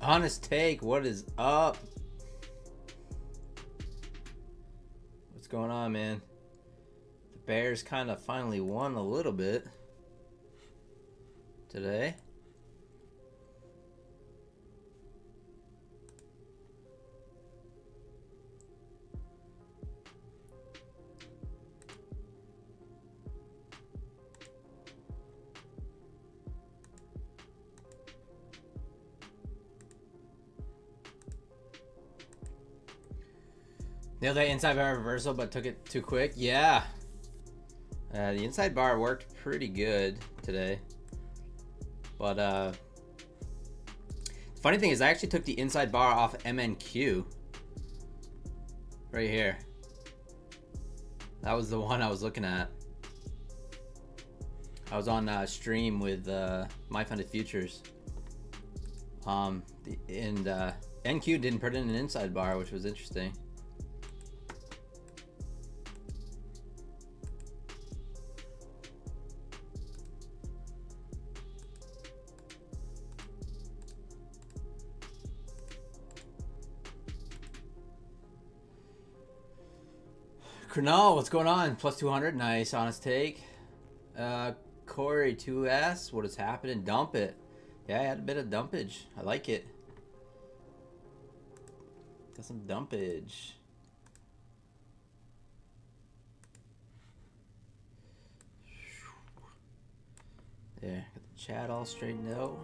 Honest Take, what is up? What's going on, man? The Bears kind of finally won a little bit today. Nailed that inside bar reversal, but took it too quick. Yeah. The inside bar worked pretty good today. But the funny thing is I actually took the inside bar off MNQ. Right here. That was the one I was looking at. I was on stream with My Funded Futures. And NQ didn't put in an inside bar, which was interesting. Kernal, what's going on? Plus 200, nice, honest take. Corey 2S, what is happening? Dump it. Yeah, I had a bit of dumpage. I like it. Got some dumpage. There, got the chat all straightened out.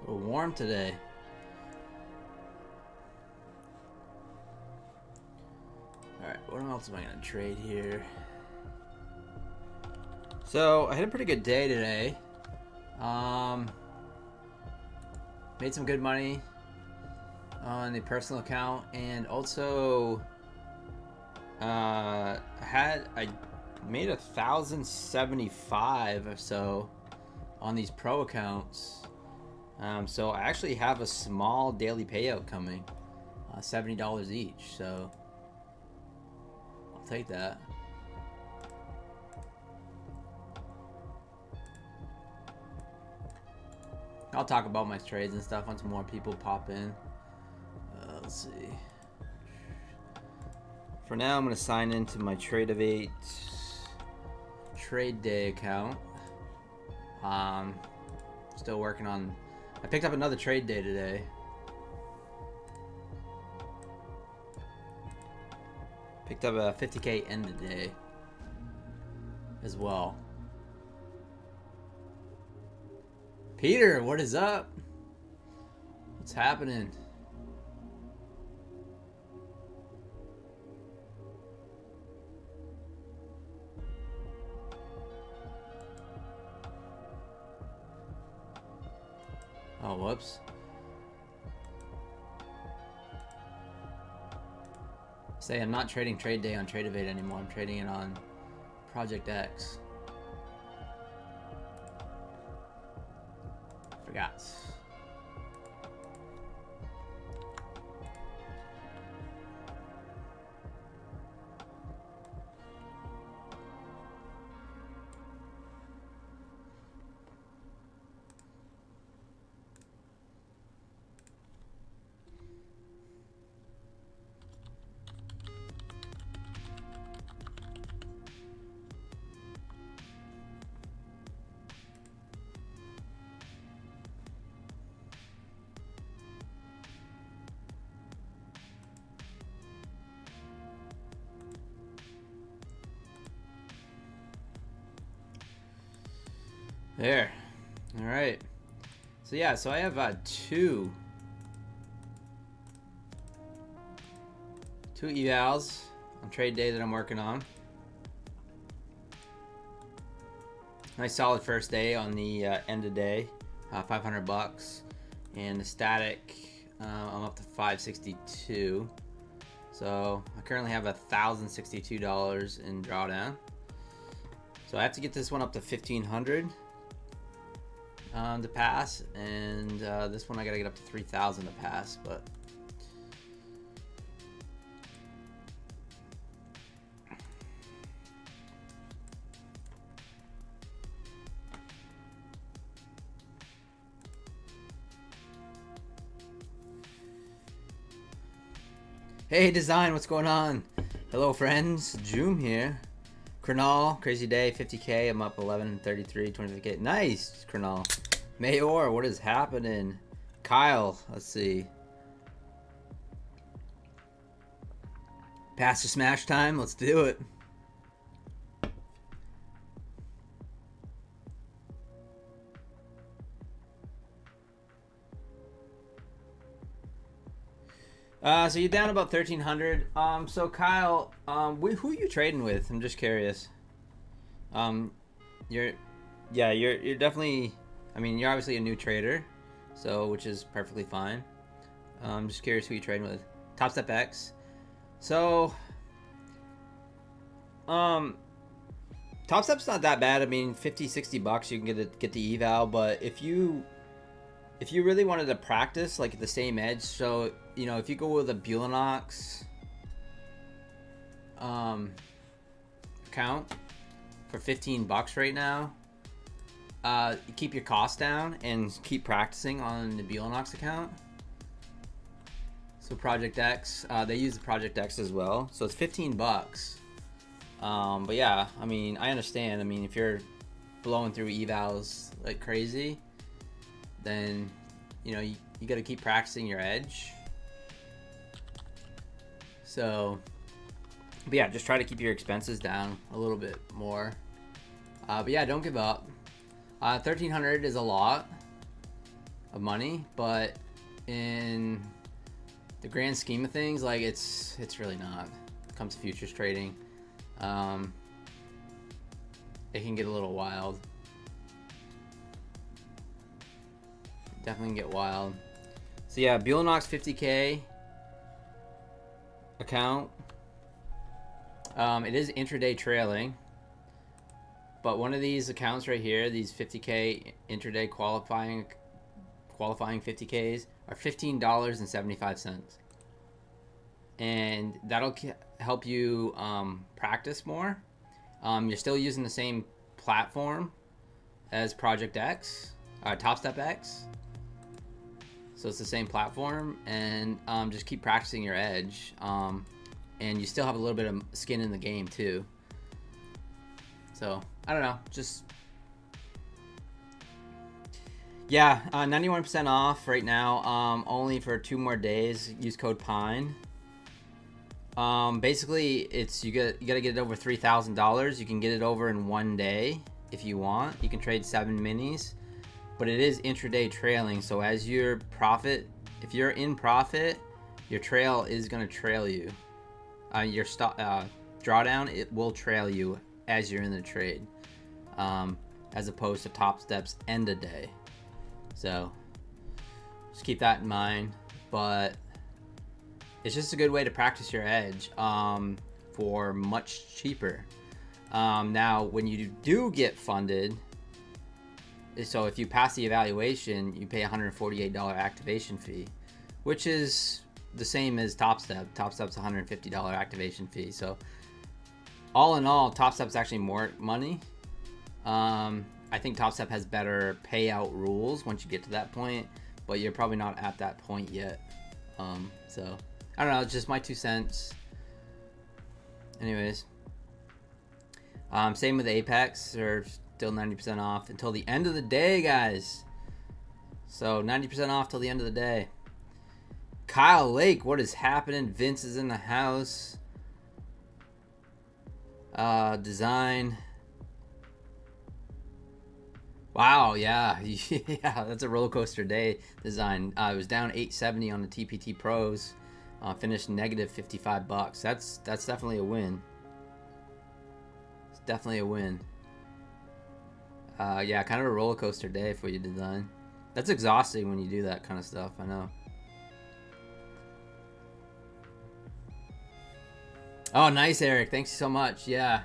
A little warm today. Alright, what else am I going to trade here? So, I had a pretty good day today. Made some good money on the personal account, and also I made 1,075 or so on these pro accounts. So I actually have a small daily payout coming, $70 each, so I'll take that. I'll talk about my trades and stuff once more people pop in. Let's see. For now, I'm going to sign into my Trade-of-8 trade day account. Still working on... I picked up another trade day today. Picked up a 50K end of day as well. Peter, what is up? What's happening? Oh, whoops. Say I'm not trading trade day on Trade-of-8 anymore. I'm trading it on Project X. Forgot. There. All right. So yeah, so I have two evals on trade day that I'm working on. Nice solid first day on the end of day, $500, and the static I'm up to 562. So I currently have $1,062 in drawdown. So I have to get this one up to 1500 to pass, and this one I gotta get up to 3000 to pass, but hey Design, what's going on? Hello friends, Joom here. Kernal, crazy day, 50k, I'm up 1133, 25k. Nice, Kernal. Mayor, what is happening? Kyle, let's see. Pass to smash time, let's do it. So you're down about 1300. So Kyle, who are you trading with? I'm just curious. You're definitely. I mean, you're obviously a new trader, so which is perfectly fine. I'm just curious who you're trading with. Top Step X. So, Top Step's not that bad. I mean, 50, 60 bucks you can get the eval, but if you really wanted to practice like the same edge, so you know, if you go with a Bulenox account for 15 bucks right now, keep your costs down and keep practicing on the Bulenox account. So Project X, they use the Project X as well, so it's 15 bucks. But yeah, I mean, I understand. I mean, if you're blowing through evals like crazy, then you know you got to keep practicing your edge. So, but yeah, just try to keep your expenses down a little bit more. But yeah, don't give up. 1300 is a lot of money, but in the grand scheme of things, like it's really not. It comes to futures trading, it can get a little wild. Definitely get wild. So yeah, Bulenox 50k account. It is intraday trailing, but one of these accounts right here, these 50k intraday qualifying 50ks, are $15.75, and that'll help you practice more. You're still using the same platform as Project X, Top Step X. So it's the same platform, and just keep practicing your edge, and you still have a little bit of skin in the game too. So I don't know, just yeah, 91% off right now, only for 2 more days. Use code PINE. Basically, it's you gotta get it over $3,000. You can get it over in 1 day if you want. You can trade 7 minis. But it is intraday trailing, so as your profit, if you're in profit, your trail is going to trail you. Your drawdown, it will trail you as you're in the trade, as opposed to Top Step's end of day. So just keep that in mind. But it's just a good way to practice your edge for much cheaper. Now, when you do get funded, so if you pass the evaluation, you pay $148 activation fee, which is the same as Top Step. Top Step's $150 activation fee. So all in all, Top Step's actually more money. I think Top Step has better payout rules once you get to that point, but you're probably not at that point yet. So I don't know, it's just my 2 cents. Anyways, same with Apex, or still 90% off until the end of the day, guys. So 90% off till the end of the day. Kyle Lake, what is happening? Vince is in the house. Design. Wow, yeah. Yeah, that's a roller coaster day. Design. It was down 870 on the TPT Pros. Finished negative 55 bucks. That's definitely a win. It's definitely a win. Yeah, kind of a roller coaster day for you, Design. That's exhausting when you do that kind of stuff, I know. Oh, nice, Eric. Thanks so much. Yeah.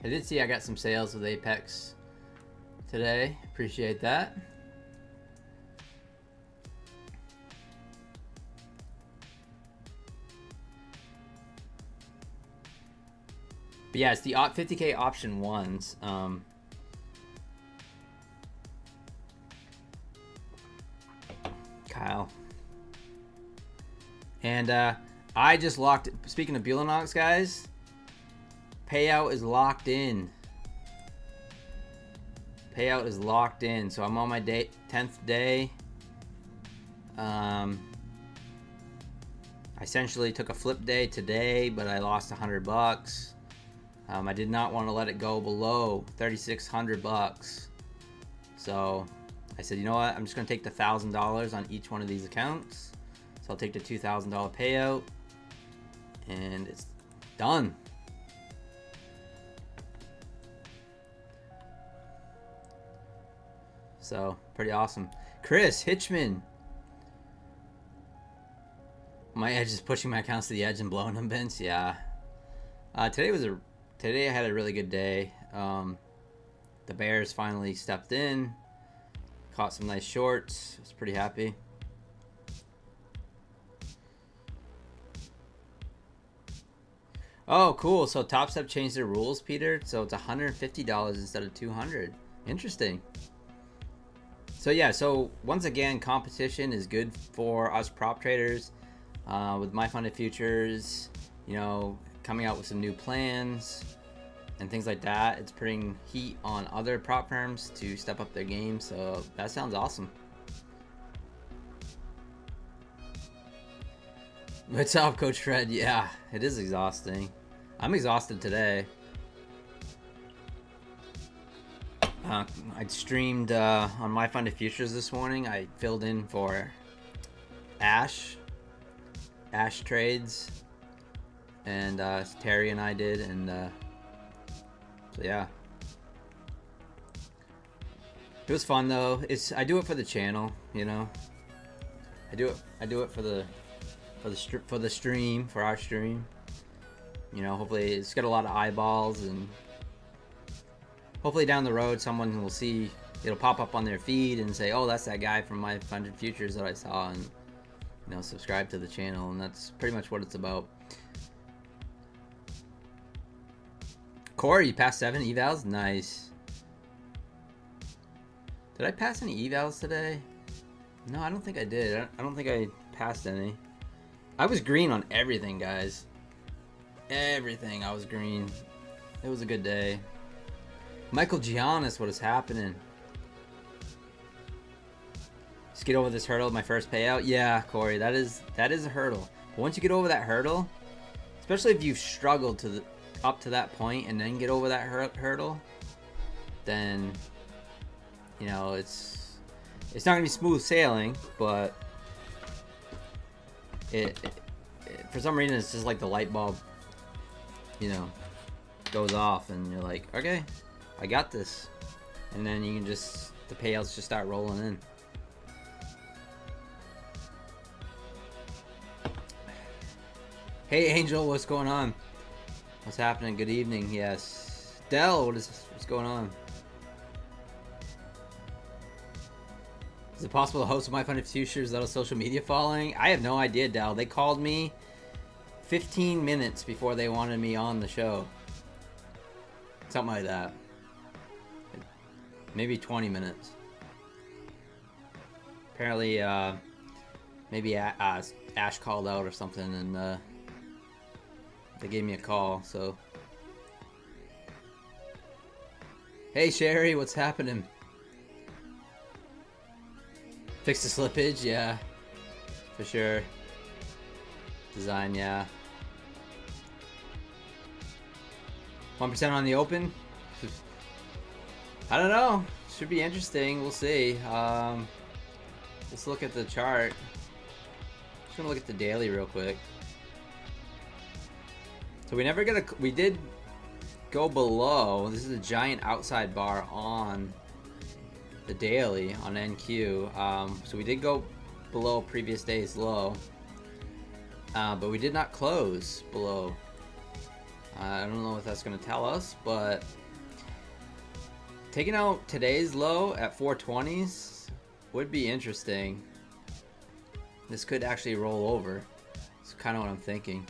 I did see I got some sales with Apex today. Appreciate that. But yeah, it's the 50K option ones. Kyle. And I just locked, speaking of Bulanox, guys, Payout is locked in. Payout is locked in. So I'm on my 10th day. I essentially took a flip day today, but I lost $100. I did not want to let it go below $3,600. So I said, you know what? I'm just going to take the $1,000 on each one of these accounts. So I'll take the $2,000 payout, and it's done. So pretty awesome. Chris Hitchman. My edge is pushing my accounts to the edge and blowing them, Vince. Yeah. Today I had a really good day. The Bears finally stepped in, caught some nice shorts. I was pretty happy. Oh, cool. So Top Step changed their rules, Peter. So it's $150 instead of $200. Interesting. So yeah, so once again, competition is good for us prop traders. With My Funded Futures, you know, coming out with some new plans and things like that, it's putting heat on other prop firms to step up their game. So that sounds awesome. What's up, Coach Fred? Yeah, it is exhausting. I'm exhausted today. I streamed on My Funded Futures this morning. I filled in for Ash trades, and Terry and I did, and so yeah, it was fun though. I do it for the channel, you know. I do it for the stream, for our stream. You know, hopefully it's got a lot of eyeballs, and hopefully down the road someone will see, it'll pop up on their feed and say, oh, that's that guy from My Funded Futures that I saw, and you know, subscribe to the channel. And that's pretty much what it's about. Corey, you passed 7 evals? Nice. Did I pass any evals today? No, I don't think I did. I don't think I passed any. I was green on everything, guys. Everything, I was green. It was a good day. Michael Giannis, what is happening? Just get over this hurdle, my first payout. Yeah, Corey, that is a hurdle. But once you get over that hurdle, especially if you've struggled up to that point and then get over that hurdle, then you know it's not gonna be smooth sailing, but it for some reason it's just like the light bulb, you know, goes off, and you're like, okay, I got this, and then you can the payouts just start rolling in. Hey Angel, what's going on? What's happening? Good evening. Yes, Dell, what's going on? Is it possible to host My Funded Futures without a social media following? I have no idea, Dell. They called me 15 minutes before they wanted me on the show. Something like that. Maybe 20 minutes. Apparently, maybe Ash called out or something, and they gave me a call, so. Hey Sherry, what's happening? Fix the slippage, yeah. For sure. Design, yeah. 1% on the open? I don't know. Should be interesting. We'll see. Let's look at the chart. Just gonna look at the daily real quick. So we did go below. This is a giant outside bar on the daily on NQ. So we did go below previous day's low, but we did not close below I don't know what that's going to tell us, but taking out today's low at 420s would be interesting. This could actually roll over. That's kind of what I'm thinking.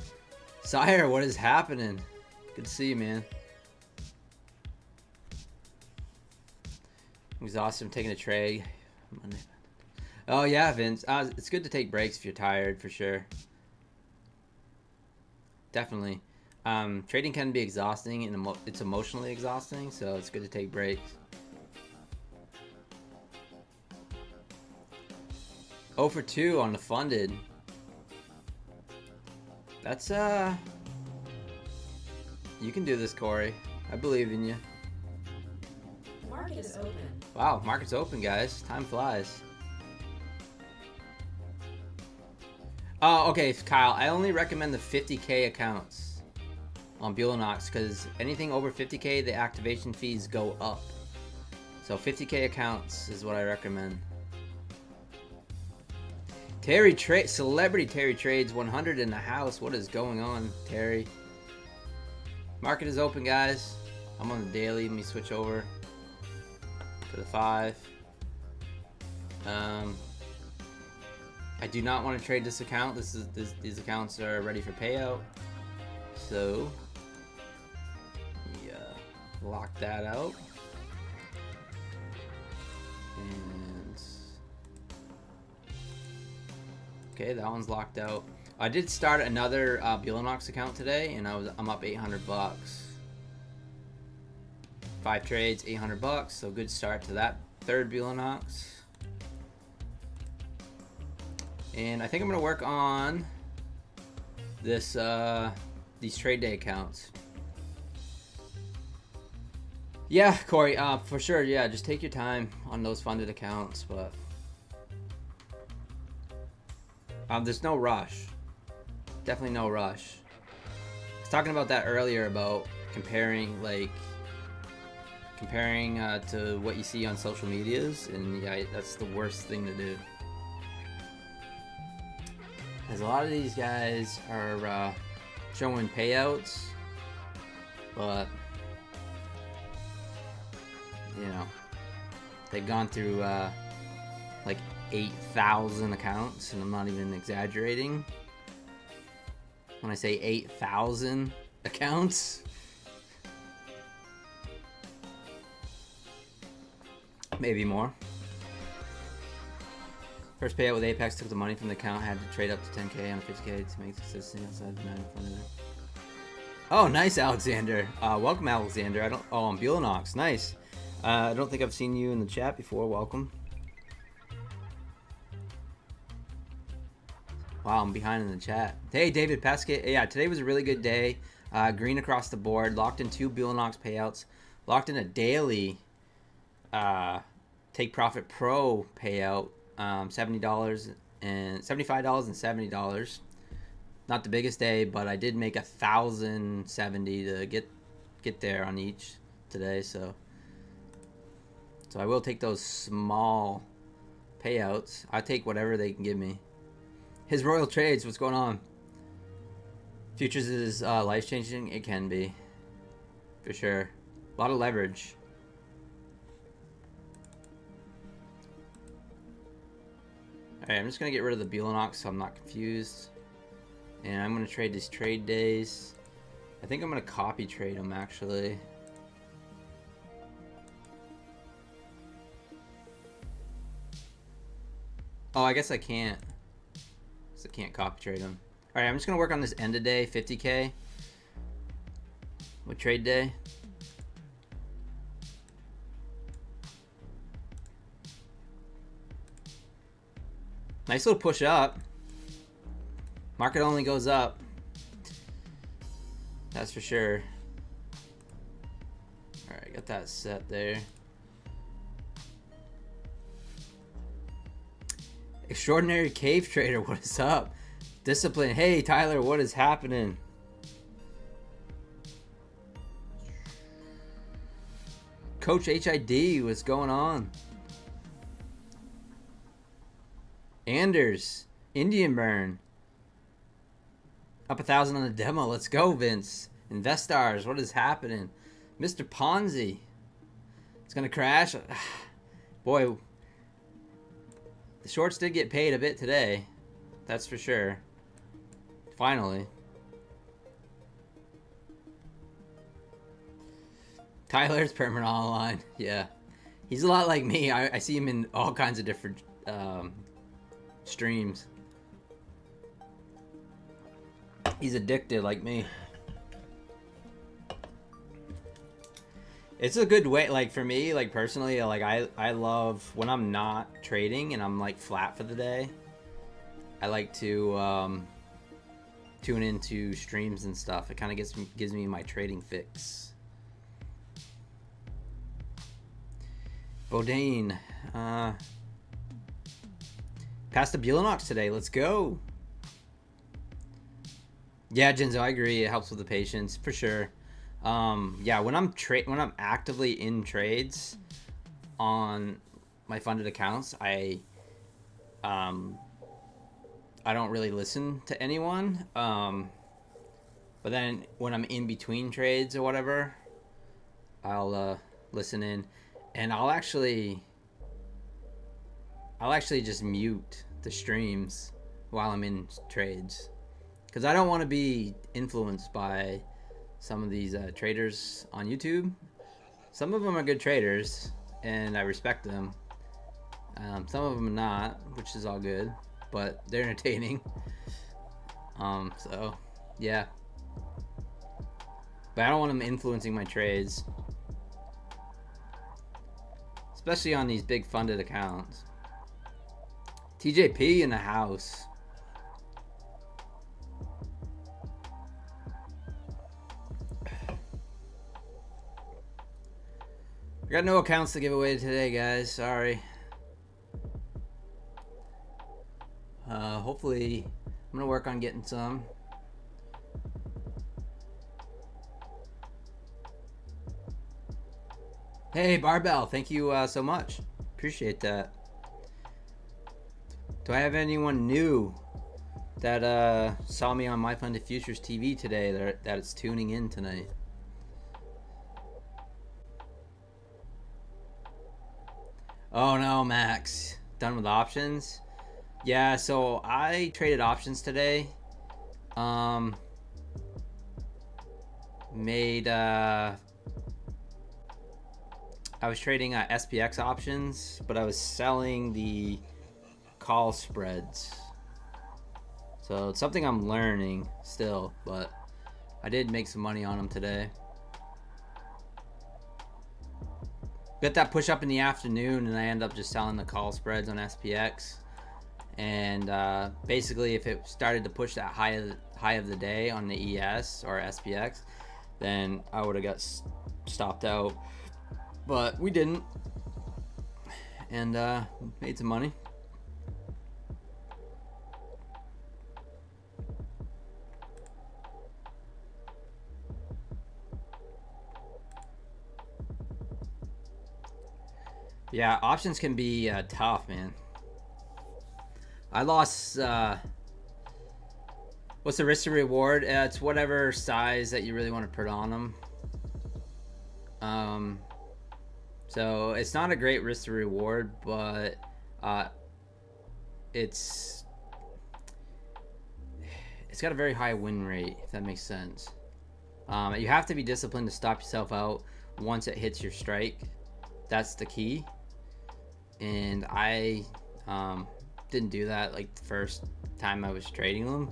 Sire, what is happening? Good to see you, man. Exhausted. I'm taking a trade. Oh yeah, Vince. It's good to take breaks if you're tired, for sure. Definitely. Trading can be exhausting and it's emotionally exhausting, so it's good to take breaks. 0 for 2 on the funded. That's you can do this, Corey. I believe in you. Market is open. Wow, market's open, guys. Time flies. Oh, okay, Kyle. I only recommend the 50K accounts on Buellanox because anything over 50K, the activation fees go up. So 50K accounts is what I recommend. Celebrity Terry trades 100 in the house. What is going on, Terry? Market is open, guys. I'm on the daily. Let me switch over to the 5. I do not want to trade this account. These accounts are ready for payout. So yeah, lock that out. And okay, that one's locked out. I did start another Buellanox account today, and I'm up $800. 5 trades, $800. So good start to that third Buellanox. And I think I'm gonna work on this these trade day accounts. Yeah, Corey, for sure. Yeah, just take your time on those funded accounts, but there's no rush. Definitely no rush. I was talking about that earlier about comparing to what you see on social medias, and yeah, that's the worst thing to do. As a lot of these guys are showing payouts, but you know, they've gone through like 8,000 accounts, and I'm not even exaggerating when I say 8,000 accounts. Maybe more. First payout with Apex, took the money from the account, had to trade up to 10K on 50K to make the system outside the 9 in front of it. Oh, nice, Alexander. Welcome, Alexander. I'm Buellanox. Nice. I don't think I've seen you in the chat before. Welcome. Wow, I'm behind in the chat. Hey, David Pesket. Yeah, today was a really good day. Green across the board. Locked in 2 Buellanox payouts. Locked in a daily Take Profit Pro payout. $70 and $75 and $70. Not the biggest day, but I did make 1,070 to get there on each today. So I will take those small payouts. I take whatever they can give me. His Royal Trades, what's going on? Futures is life changing. It can be, for sure. A lot of leverage. Alright, I'm just going to get rid of the Buellanox so I'm not confused. And I'm going to trade these trade days. I think I'm going to copy trade them, actually. Oh, I guess I can't. I can't copy trade them. Alright, I'm just going to work on this end of day, 50K. With trade day. Nice little push up. Market only goes up. That's for sure. Alright, got that set there. Extraordinary Cave Trader, what is up? Discipline, hey Tyler, what is happening? Coach HID, what's going on? Anders, Indian Burn. Up 1,000 on the demo. Let's go, Vince. Investors, what is happening? Mr. Ponzi. It's going to crash. Boy, the shorts did get paid a bit today. That's for sure. Finally. Tyler's permanent online. Yeah. He's a lot like me. I see him in all kinds of different streams. He's addicted like me. It's a good way, like for me, like personally, like I love when I'm not trading and I'm like flat for the day. I like to tune into streams and stuff. It kind of gives me my trading fix. Bodine, passed the Bulenox today. Let's go. Yeah, Jinzo, I agree. It helps with the patience for sure. Yeah, when I'm actively in trades on my funded accounts, I don't really listen to anyone. But then when I'm in between trades or whatever, I'll listen in, and I'll actually just mute the streams while I'm in trades, because I don't want to be influenced by some of these traders on YouTube. Some of them are good traders, and I respect them. Some of them are not, which is all good, but they're entertaining. So, yeah. But I don't want them influencing my trades, especially on these big funded accounts. TJP in the house. I got no accounts to give away today, guys. Sorry. Hopefully, I'm gonna work on getting some. Hey, Barbell, thank you so much. Appreciate that. Do I have anyone new that saw me on My Funded Futures TV today that is tuning in tonight? Oh no, Max. Done with options? Yeah, so I traded options today. I was trading SPX options, but I was selling the call spreads. So it's something I'm learning still, but I did make some money on them today. Got that push up in the afternoon, and I end up just selling the call spreads on SPX. And basically, if it started to push that high of the day on the ES or SPX, then I would have got stopped out. But we didn't, and made some money. Yeah, options can be tough, man. I lost, what's the risk to reward? It's whatever size that you really want to put on them. So it's not a great risk to reward, but it's got a very high win rate, if that makes sense. You have to be disciplined to stop yourself out once it hits your strike. That's the key. And I didn't do that like the first time I was trading them,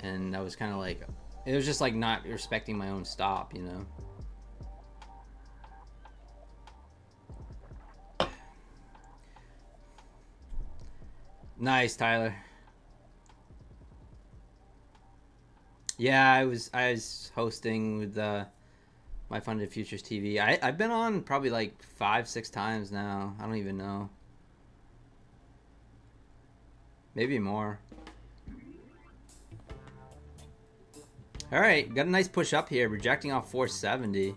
and I was kind of like, it was just like not respecting my own stop, you know. Nice, Tyler. Yeah, I was hosting with My Funded Futures TV. I've been on probably like 5-6 times now. I don't even know. Maybe more. All right, got a nice push up here, rejecting off 470.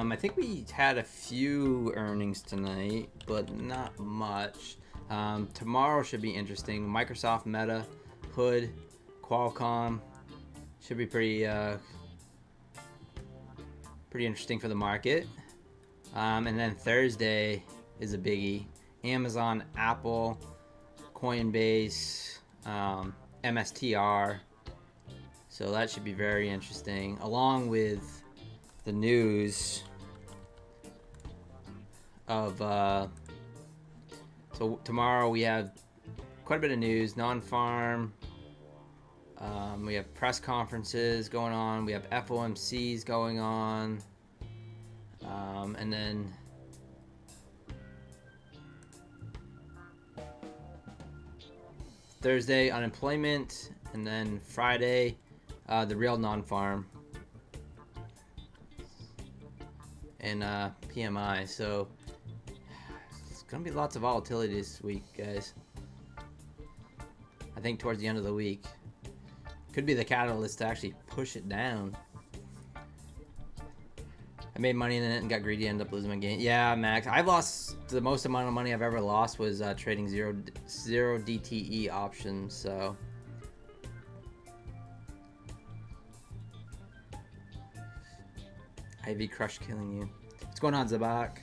I think we had a few earnings tonight, but not much. Tomorrow should be interesting. Microsoft, Meta, Hood, Qualcomm should be pretty interesting for the market. And then Thursday is a biggie. Amazon, Apple, Coinbase, MSTR. So that should be very interesting, along with the news of so tomorrow we have quite a bit of news. Non-farm, we have press conferences going on, we have FOMCs going on, and then Thursday unemployment, and then Friday the real non-farm and PMI. So it's gonna be lots of volatility this week, guys. I think towards the end of the week could be the catalyst to actually push it down. I made money in it and got greedy, ended up losing my game. Yeah, Max, I've lost the most amount of money I've ever lost was trading zero DTE options. So Ivy Crush killing you. What's going on, Zabak?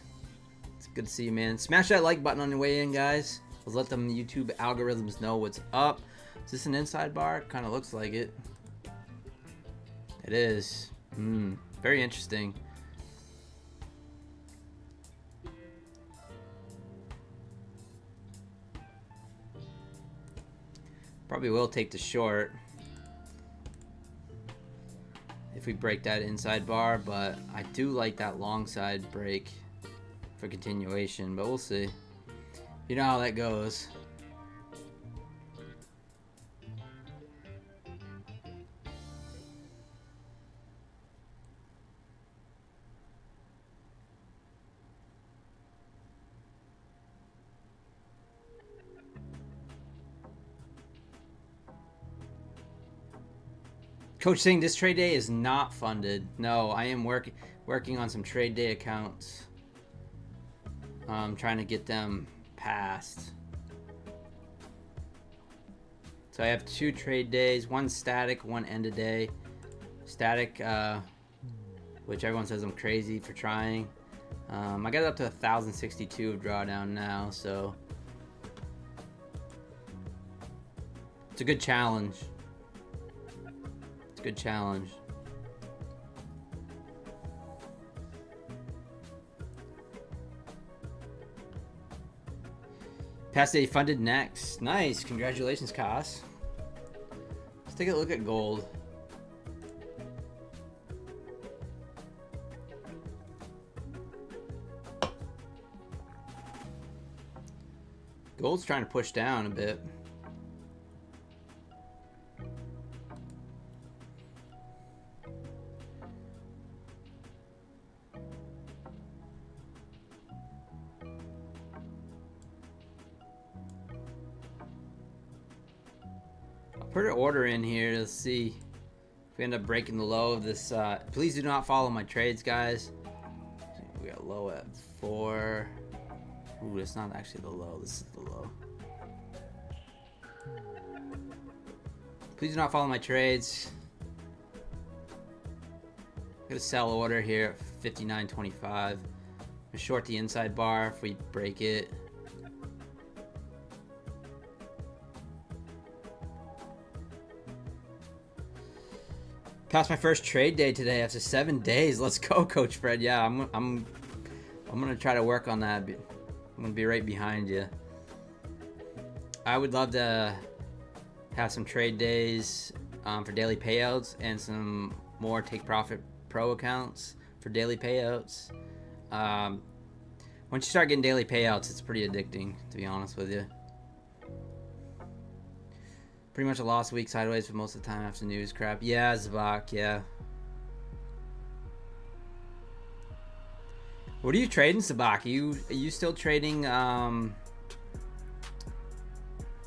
It's good to see you, man. Smash that like button on your way in, guys. Let's let them YouTube algorithms know what's up. Is this an inside bar? Kind of looks like it. It is. Very interesting. Probably will take the short if we break that inside bar, but I do like that long side break for continuation, but we'll see. You know how that goes. Coach saying this trade day is not funded. No, I am working on some trade day accounts. I'm trying to get them passed. So I have 2 trade days, one static, one end of day. Static, which everyone says I'm crazy for trying. I got it up to 1,062 of drawdown now, so it's a good challenge. Good challenge. Past day funded next. Nice. Congratulations, Kos. Let's take a look at gold. Gold's trying to push down a bit. Put an order in here. Let's see if we end up breaking the low of this. Please do not follow my trades, guys. We got low at 4. Ooh, that's not actually the low. This is the low. Please do not follow my trades. Got a sell order here at 59.25. Short the inside bar if we break it. Passed my first trade day today after 7 days. Let's go, Coach Fred. Yeah, I'm gonna try to work on that. I'm gonna be right behind you. I would love to have some trade days for daily payouts and some more Take Profit Pro accounts for daily payouts. Once you start getting daily payouts, it's pretty addicting, to be honest with you. Pretty much a lost week sideways for most of the time after news crap. Yeah, Zabak, yeah. What are you trading, Zabak? Are you still trading,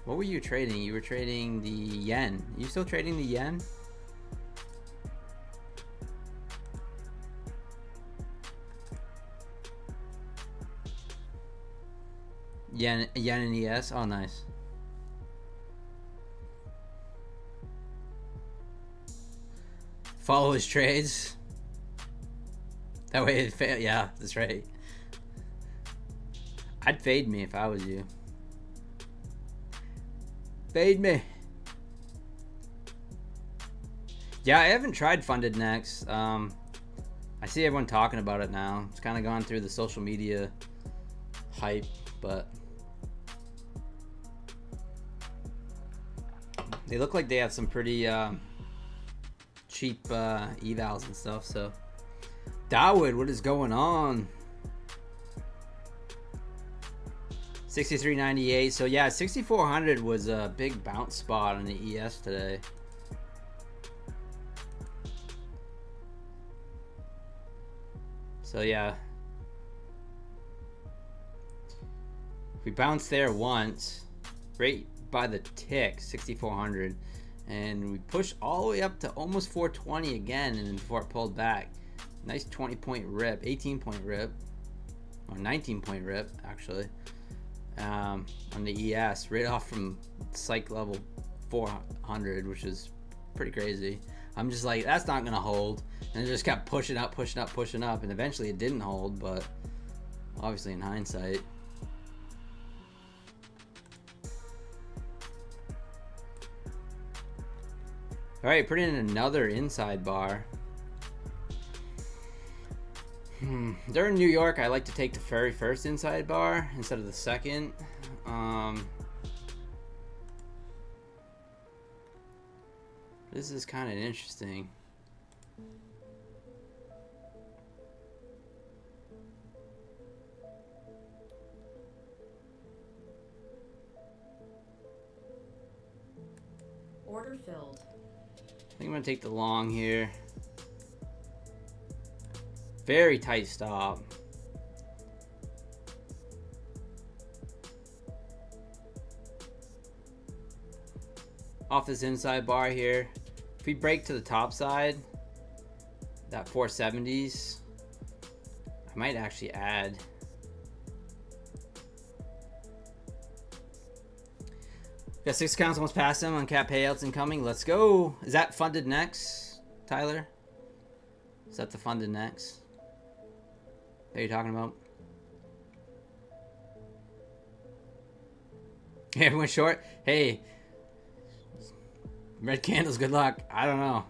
what were you trading? You were trading the yen. Are you still trading the yen? Yen and ES. Oh, nice. Follow his trades. That way it fail. Yeah, that's right. I'd fade me if I was you. Fade me. Yeah, I haven't tried Funded Next. I see everyone talking about it now. It's kind of gone through the social media hype, but they look like they have some pretty cheap evals and stuff. So, Dawood, what is going on? 63.98. So yeah, 6,400 was a big bounce spot on the ES today. So yeah, we bounced there once, right by the tick, 6,400, and we pushed all the way up to almost 420 again, and then before it pulled back, nice 20-point rip, 18-point rip, or 19-point rip actually, on the ES, right off from psych level 400, which is pretty crazy. I'm just like, that's not gonna hold, and it just kept pushing up, and eventually it didn't hold, but obviously in hindsight. All right, put in another inside bar. During New York, I like to take the very first inside bar instead of the second. This is kind of interesting. Order filled. I think I'm gonna take the long here. Very tight stop. Off this inside bar here. If we break to the top side, that 470s, I might actually add. Got 6 accounts almost past them on cap payouts incoming. Let's go. Is that Funded Next, Tyler? Is that the Funded Next that you're talking about? Everyone short? Hey, red candles, good luck. I don't know.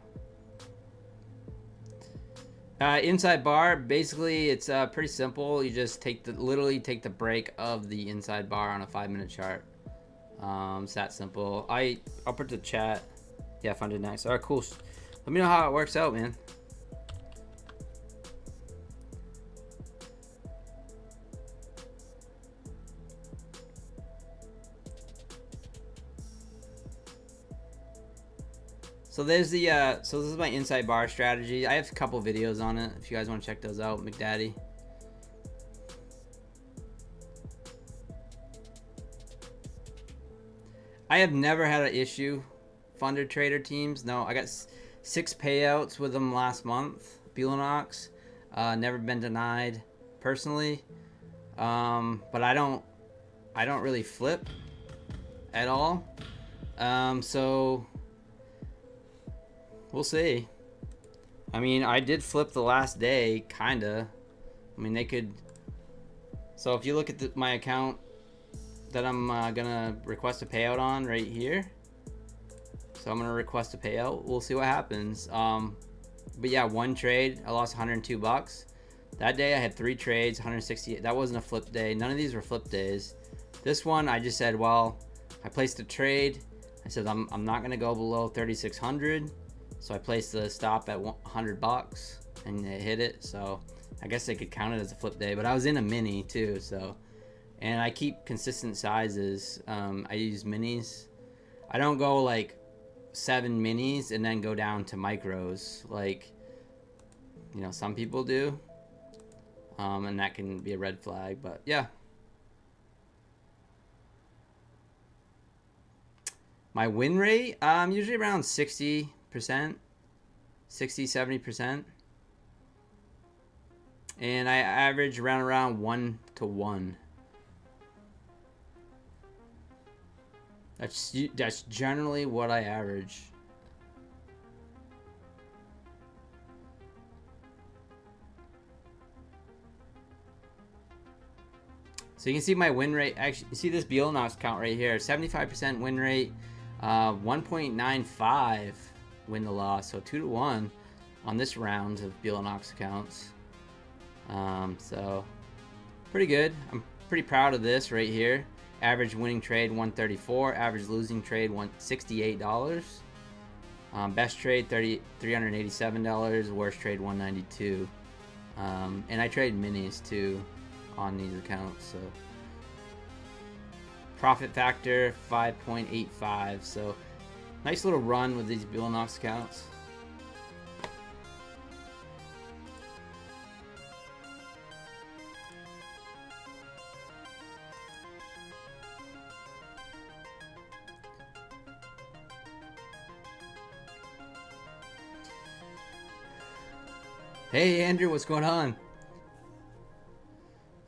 Inside bar, basically it's pretty simple. You just literally take the break of the inside bar on a 5-minute chart. It's that simple. I'll put the chat. Yeah, Funded Next. All right, cool. Let me know how it works out, man. So there's the so this is my inside bar strategy. I have a couple videos on it if you guys want to check those out, McDaddy. I have never had an issue funded trader teams. No, I got 6 payouts with them last month. Bulanox, never been denied personally. But I don't really flip at all. So we'll see. I mean, I did flip the last day, kinda. I mean, they could. So if you look at my account that I'm gonna request a payout on right here. So I'm gonna request a payout. We'll see what happens. But yeah, one trade, I lost 102 bucks. That day I had 3 trades, 168. That wasn't a flip day. None of these were flip days. This one I just said, well, I placed a trade. I said I'm not gonna go below 3,600. So I placed the stop at 100 bucks and it hit it. So I guess they could count it as a flip day. But I was in a mini too, so. And I keep consistent sizes. I use minis. I don't go like 7 minis and then go down to micros like, you know, some people do. And that can be a red flag, but yeah. My win rate, usually around 60%, 60-70%. And I average around 1 to 1. That's generally what I average. So you can see my win rate. Actually, you see this Bionox count right here. 75% win rate, 1.95 win to loss. So 2 to 1 on this round of Bionox accounts. So pretty good. I'm pretty proud of this right here. Average winning trade 134. Average losing trade $168. Best trade $387. Worst trade $192. And I trade minis too on these accounts. So profit factor 5.85. So nice little run with these Bionox accounts. Hey Andrew, what's going on?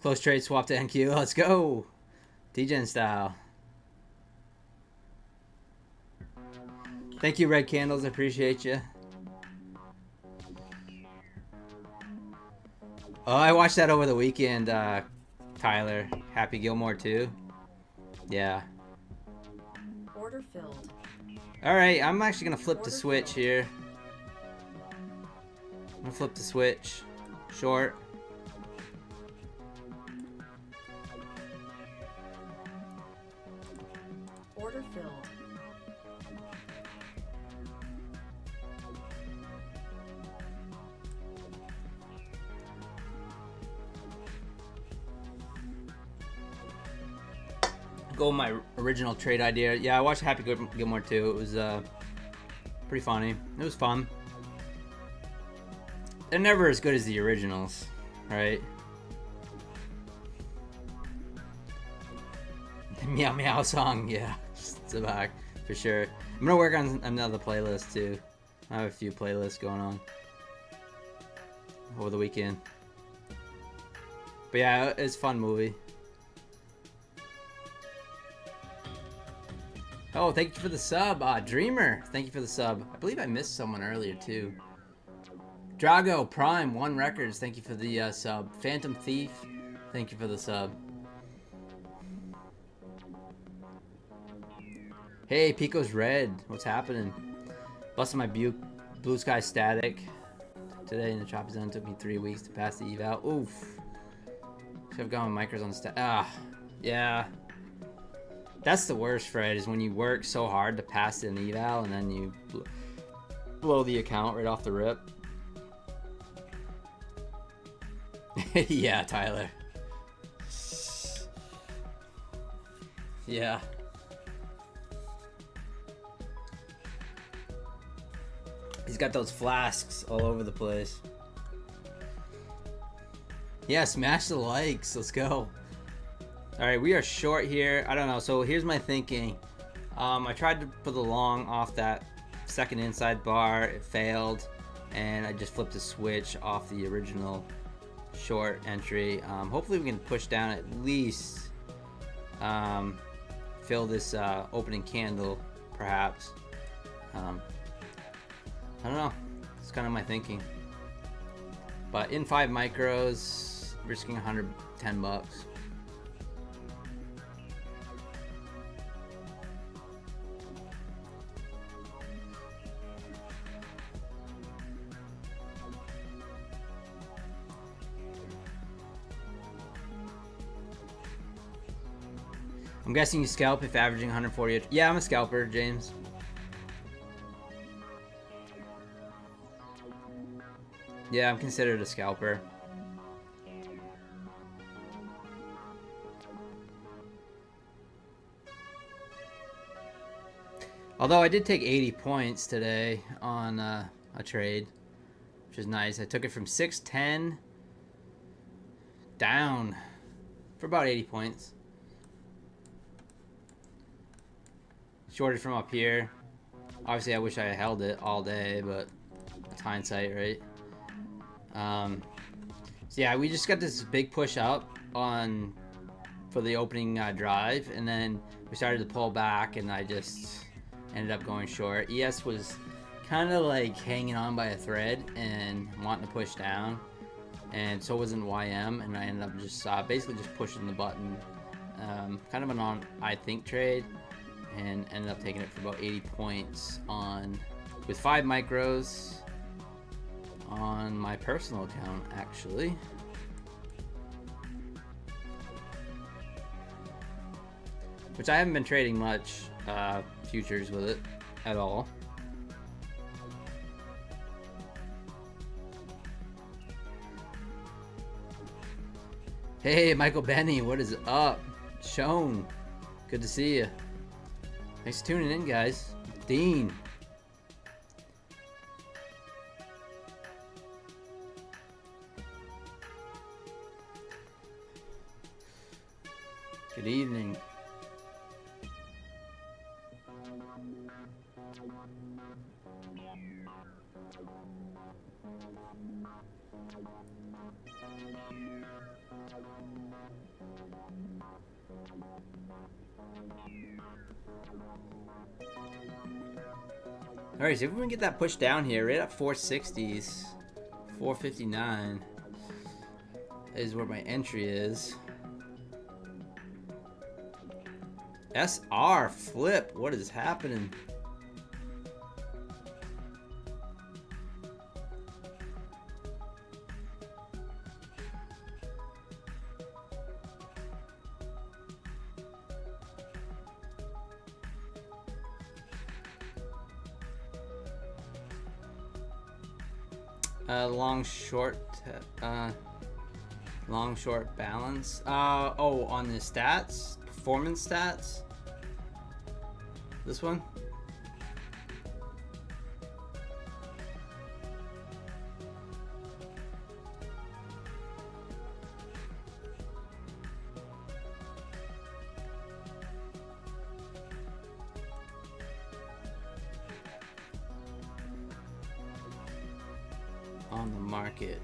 Close trade swap to NQ. Let's go. DGen style. Thank you, Red Candles. I appreciate you. Oh, I watched that over the weekend, Tyler. Happy Gilmore too. Yeah. Order filled. All right, I'm actually gonna flip the switch here. I'm gonna flip the switch. Short. Order filled. Go with my original trade idea. Yeah, I watched Happy Gilmore too. It was pretty funny. It was fun. They're never as good as the originals, right? The Meow Meow song, yeah. It's a back, for sure. I'm gonna work on another playlist too. I have a few playlists going on over the weekend. But yeah, it's a fun movie. Oh, thank you for the sub, Dreamer. Thank you for the sub. I believe I missed someone earlier too. Drago Prime 1 Records. Thank you for the sub. Phantom Thief. Thank you for the sub. Hey, Pico's Red. What's happening? Busting my Blue Sky Static today in the Choppy Zone. Took me 3 weeks to pass the eval. Oof. Should have gone with micros on the yeah. That's the worst, Fred, is when you work so hard to pass an eval and then you blow the account right off the rip. Yeah, Tyler. Yeah. He's got those flasks all over the place. Yeah, smash the likes. Let's go. All right, we are short here. I don't know. So here's my thinking. I tried to put the long off that second inside bar. It failed. And I just flipped a switch off the original short entry. Hopefully we can push down at least fill this opening candle, perhaps. I don't know. It's kind of my thinking. But in 5 micros, risking 110 bucks. I'm guessing you scalp if averaging 140. Yeah, I'm a scalper, James. Yeah, I'm considered a scalper. Although I did take 80 points today on a trade, which is nice. I took it from 610 down for about 80 points. Shorted from up here. Obviously, I wish I held it all day, but it's hindsight, right? So yeah, we just got this big push up on for the opening drive, and then we started to pull back, and I just ended up going short. ES was kind of like hanging on by a thread and wanting to push down, and so wasn't YM, and I ended up just basically just pushing the button, kind of an on I think trade, and ended up taking it for about 80 points on with 5 micros on my personal account, actually. Which I haven't been trading much futures with it at all. Hey, Michael Benny, what is up? Sean, good to see you. Thanks for tuning in, guys. Dean. Good evening. All right, see if we can get that push down here, right at 460s. 459 is where my entry is. SR flip, what is happening? Long short balance. Oh, on the stats, performance stats. This one. On the market.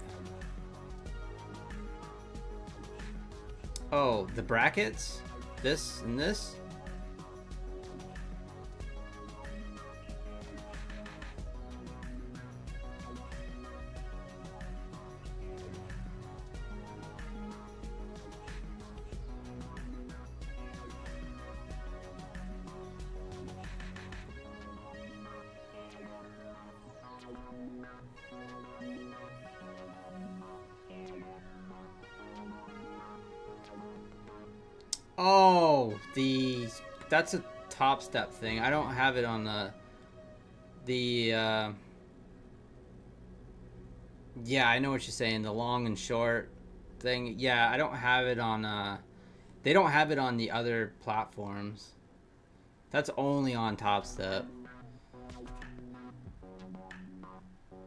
Oh, the brackets? This and this? Oh, that's a top step thing. I don't have it on yeah, I know what you're saying, the long and short thing. Yeah, I don't have it on they don't have it on the other platforms. That's only on Top Step.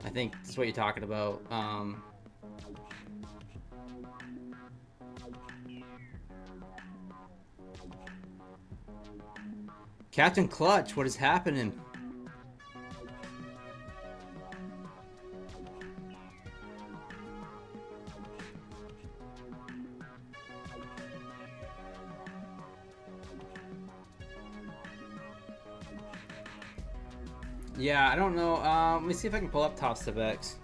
I think that's what you're talking about. Captain Clutch, what is happening? Yeah, I don't know. Let me see if I can pull up Top Step X.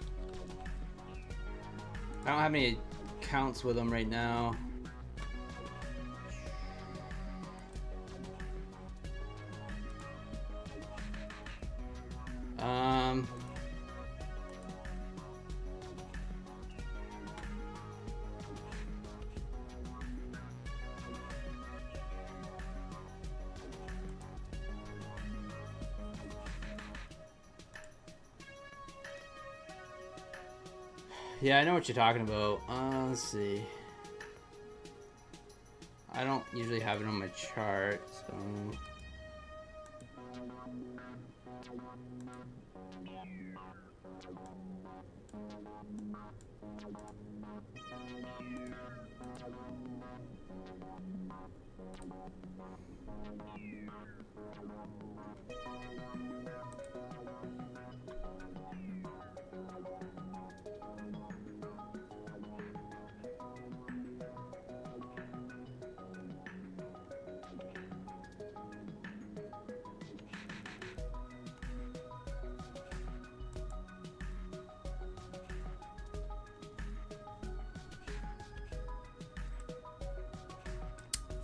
I don't have any accounts with them right now. Yeah, I know what you're talking about. Let's see. I don't usually have it on my chart, so...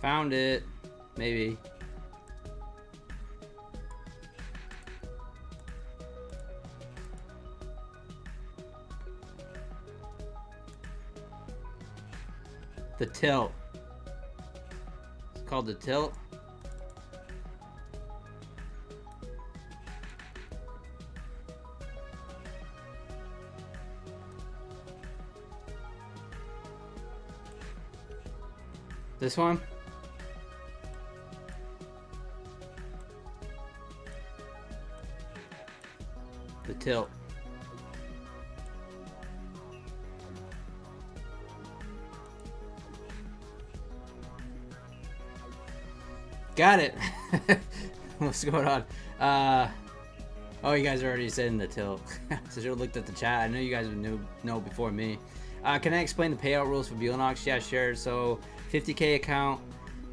Found it. Maybe. The tilt. It's called the tilt. This one? The tilt. Got it. What's going on? Oh, you guys already said in the tilt. So you looked at the chat. I know you guys would know before me. Can I explain the payout rules for Beelnox? Yeah, sure. So 50K account,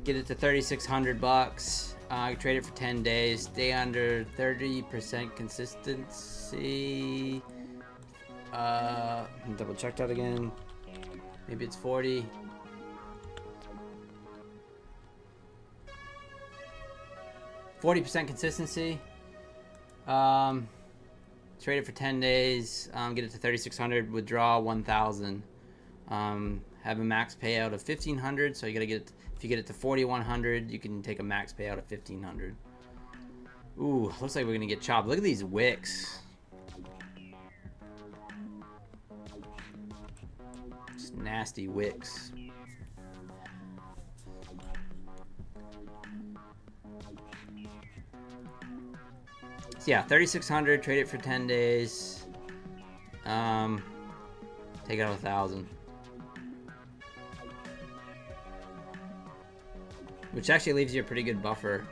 get it to 3,600 bucks. Trade it for 10 days. Stay under 30% consistency. Double check that again. Maybe it's 40. %40 consistency. Trade it for 10 days. Get it to 3,600. Withdraw 1,000. Have a max payout of 1,500. So you gotta get it. If you get it to 4,100, you can take a max payout of 1,500. Ooh, looks like we're gonna get chopped. Look at these wicks. Just nasty wicks. So yeah, 3,600. Trade it for 10 days. Take out 1,000. Which actually leaves you a pretty good buffer.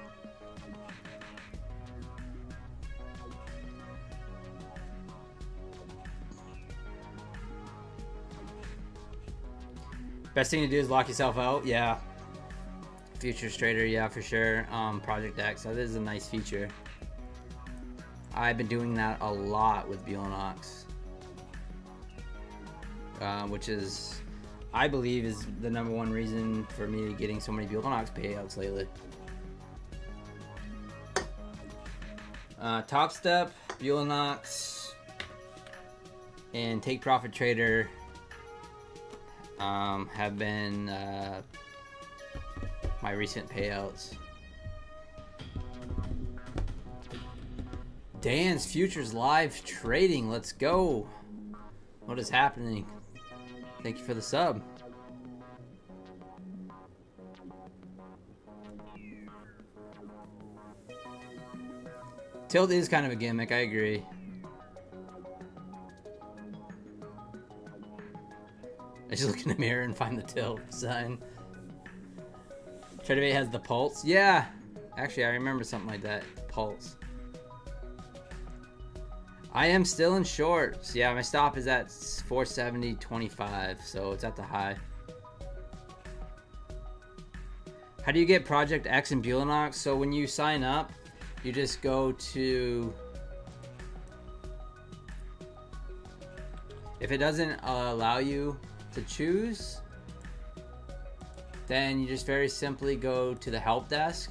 Best thing to do is lock yourself out. Yeah. Futures trader, yeah, for sure. Project X, that is a nice feature. I've been doing that a lot with Beelnox. Which is, I believe, is the #1 reason for me getting so many Beelnox payouts lately. Top Step, Beelnox, and Take Profit Trader have been my recent payouts. Dan's Futures Live Trading, let's go. What is happening? Thank you for the sub. Tilt is kind of a gimmick, I agree. I just look in the mirror and find the tilt sign. TraderBait has the pulse. Yeah, actually I remember something like that. Pulse. I am still in shorts. Yeah, my stop is at 470.25, so it's at the high. How do you get Project X and Beelnox? So when you sign up, you just go to... If it doesn't allow you to choose, then you just very simply go to the help desk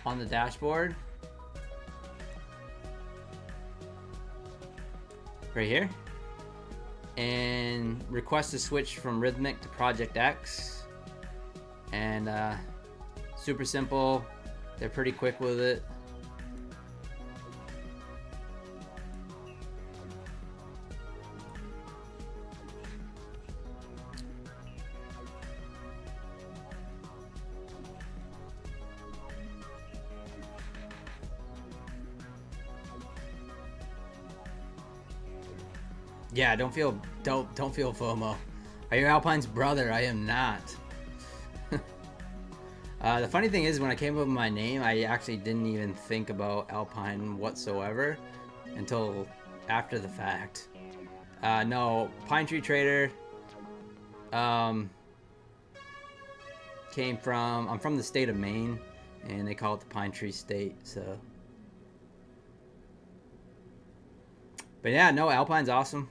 on the dashboard. Right here, and request a switch from Rhythmic to Project X, and super simple. They're pretty quick with it. Yeah, don't feel FOMO. Are you Alpine's brother? I am not. The funny thing is, when I came up with my name, I actually didn't even think about Alpine whatsoever until after the fact. No, Pine Tree Trader came from, I'm from the state of Maine, and they call it the Pine Tree State, so. But yeah, no, Alpine's awesome.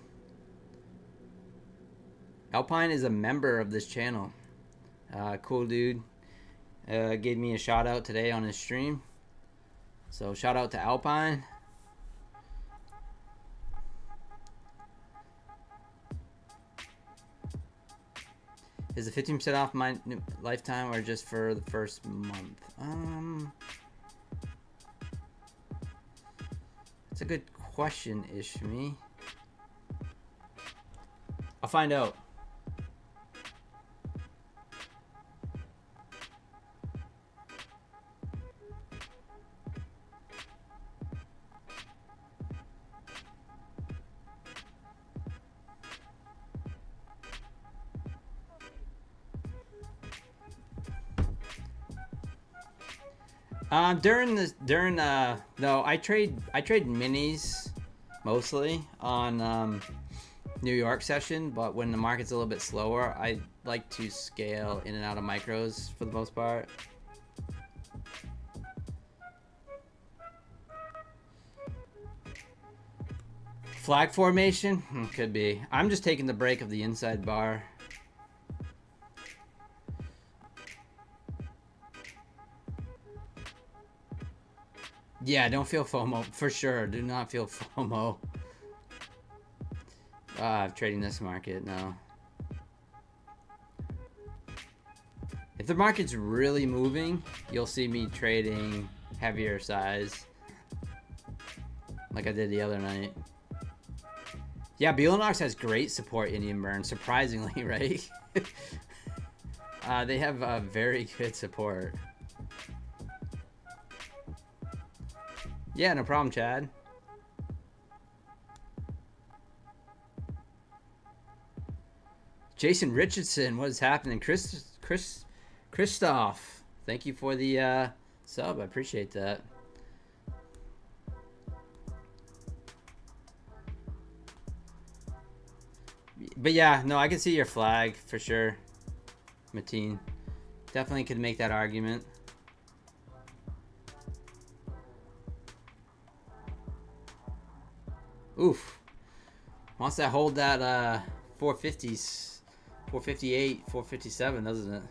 Alpine is a member of this channel. Cool dude. Gave me a shout out today on his stream. So shout out to Alpine. Is the 15% off my lifetime or just for the first month? It's a good question, Ishmi. I'll find out. No, I trade minis mostly on New York session, but when the market's a little bit slower, I like to scale in and out of micros for the most part. Flag formation? Could be. I'm just taking the break of the inside bar. Yeah, don't feel FOMO. For sure. Do not feel FOMO. Trading this market, no. If the market's really moving, you'll see me trading heavier size. Like I did the other night. Yeah, Beelanox has great support, Indian Burn. Surprisingly, right? They have very good support. Yeah, no problem, Chad. Jason Richardson, what is happening? Christoph, thank you for the sub. I appreciate that. But yeah, no, I can see your flag for sure, Mateen. Definitely could make that argument. Oof. Wants to hold that 450s, 458, 457, doesn't it?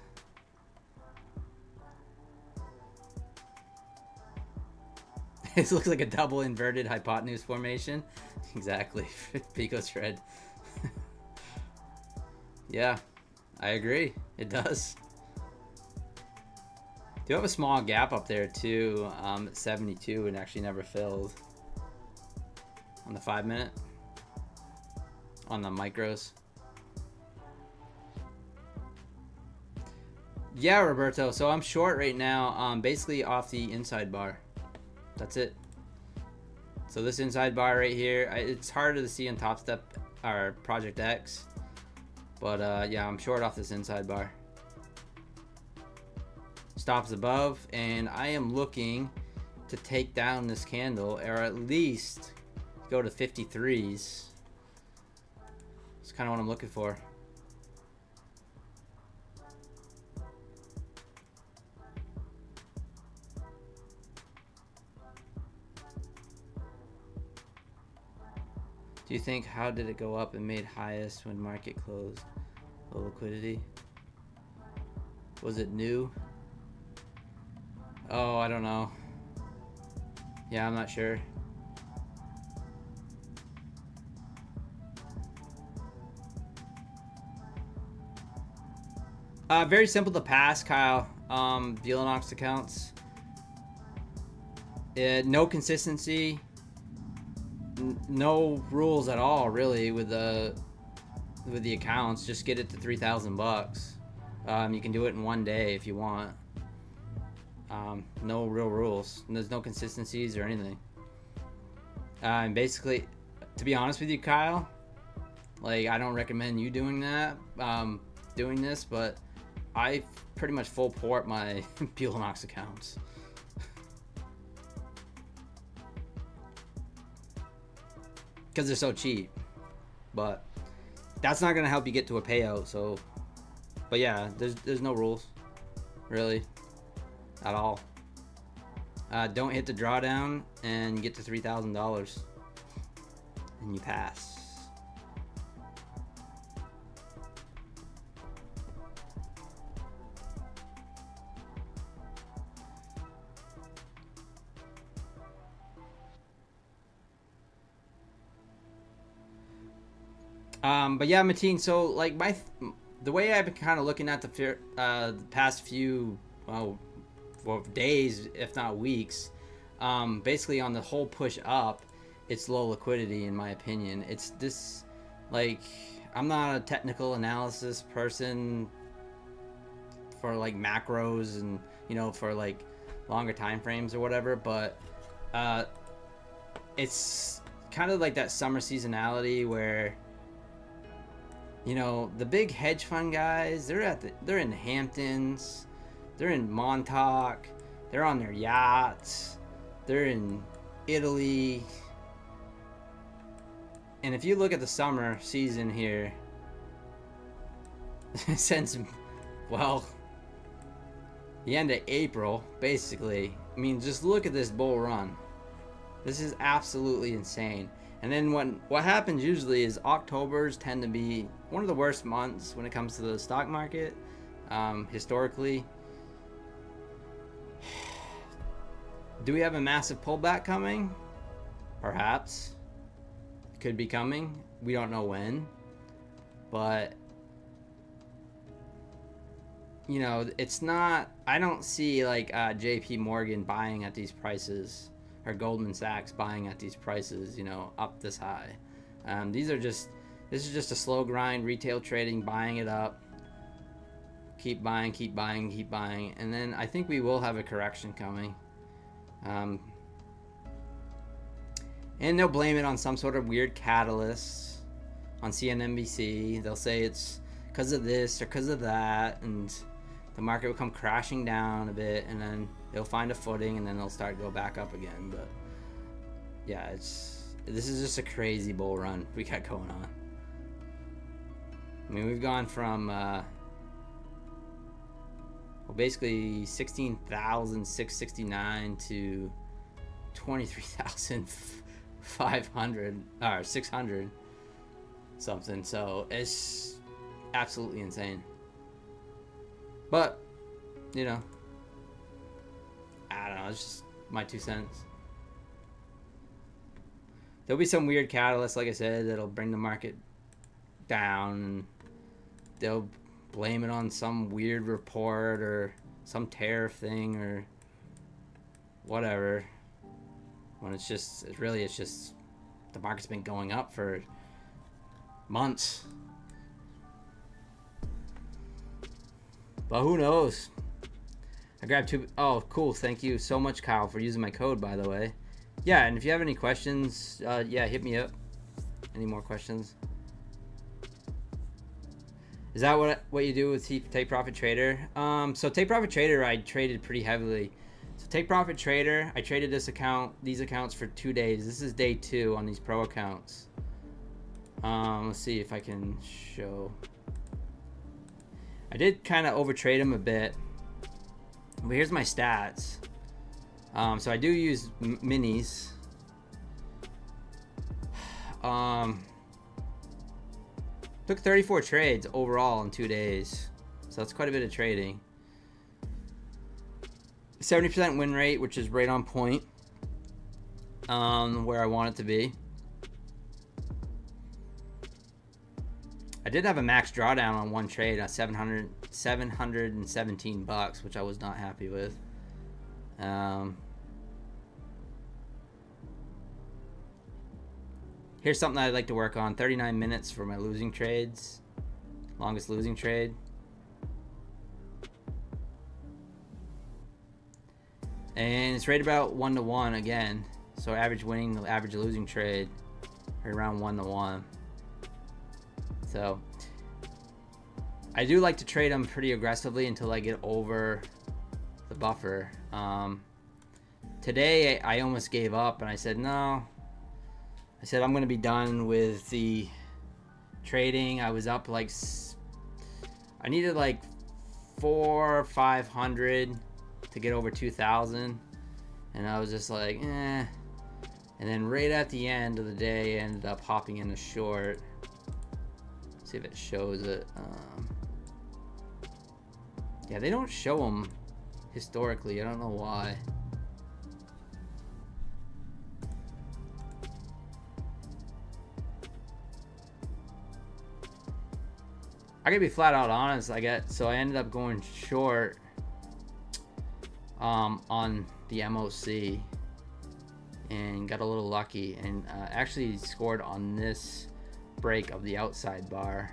This looks like a double inverted hypotenuse formation. Exactly. Pico's red. Yeah, I agree. It does. Do have a small gap up there too, at 72 and actually never filled. On the 5 minute. On the micros. Yeah, Roberto. So I'm short right now, basically off the inside bar. That's it. So this inside bar right here, it's harder to see on Top Step or Project X. But yeah, I'm short off this inside bar. Stops above, and I am looking to take down this candle, or at least go to 53s. It's kind of what I'm looking for. Do you think, how did it go up and made highest when market closed? Low liquidity? Was it new? Oh, I don't know. Yeah, I'm not sure. Very simple to pass, Kyle. Beelanox accounts. No consistency. No rules at all, really, with the accounts. Just get it to 3,000 bucks. You can do it in one day if you want. No real rules. There's no consistencies or anything. And basically, to be honest with you, Kyle, like, I don't recommend you doing that, doing this, but I pretty much full port my Beelanox accounts. Because they're so cheap. But that's not going to help you get to a payout, so. But yeah, there's no rules, really, at all. Don't hit the drawdown and get to $3,000. And you pass. But yeah, Mateen. So like the way I've been kind of looking at the past few well days, if not weeks, basically on the whole push up, it's low liquidity in my opinion. It's this like I'm not a technical analysis person for like macros and for like longer time frames or whatever, but it's kind of like that summer seasonality where the big hedge fund guys, they're in the Hamptons, they're in Montauk, they're on their yachts, they're in Italy. And if you look at the summer season here, since the end of April, basically, I mean, just look at this bull run. This is absolutely insane. And then what happens usually is Octobers tend to be one of the worst months when it comes to the stock market, historically. Do we have a massive pullback coming? Perhaps. It could be coming. We don't know when. But, it's not... I don't see, like, JP Morgan buying at these prices, or Goldman Sachs buying at these prices, up this high. This is just a slow grind, retail trading, buying it up. Keep buying, keep buying, keep buying. And then I think we will have a correction coming. And they'll blame it on some sort of weird catalyst on CNBC. They'll say it's because of this or because of that, and the market will come crashing down a bit, and then they'll find a footing, and then they'll start to go back up again. But yeah, this is just a crazy bull run we got going on. I mean, we've gone from basically 16,669 to 23,500 or 600 something. So it's absolutely insane. But I don't know. It's just my 2 cents. There'll be some weird catalyst, like I said, that'll bring the market down, and they'll blame it on some weird report or some tariff thing or whatever, when it's just the market's been going up for months. But who knows? I grabbed 2. Oh, cool. Thank you so much, Kyle, for using my code, by the way. Yeah, and if you have any questions, hit me up. Any more questions? Is that what you do with Take Profit Trader? So Take Profit Trader, I traded pretty heavily. So Take Profit Trader, I traded these accounts for 2 days. This is day 2 on these pro accounts. Let's see if I can show. I did kind of overtrade them a bit, but here's my stats. So I do use minis. Took 34 trades overall in 2 days, so that's quite a bit of trading. 70% win rate, which is right on point, where I want it to be. I did have a max drawdown on one trade at $717, which I was not happy with. Here's something I'd like to work on. 39 minutes for my losing trades. Longest losing trade. And it's right about 1-to-1 again. So average winning, average losing trade, right around 1-to-1. So I do like to trade them pretty aggressively until I get over the buffer. Today I almost gave up and I said no. I said I'm going to be done with the trading. I was up like, I needed like 400 or 500 to get over 2,000, and I was just like, eh. And then right at the end of the day, I ended up hopping in a short. Let's see if it shows it. Yeah, they don't show them historically. I don't know why. I gotta be flat out honest. So I ended up going short on the MOC and got a little lucky, and actually scored on this break of the outside bar.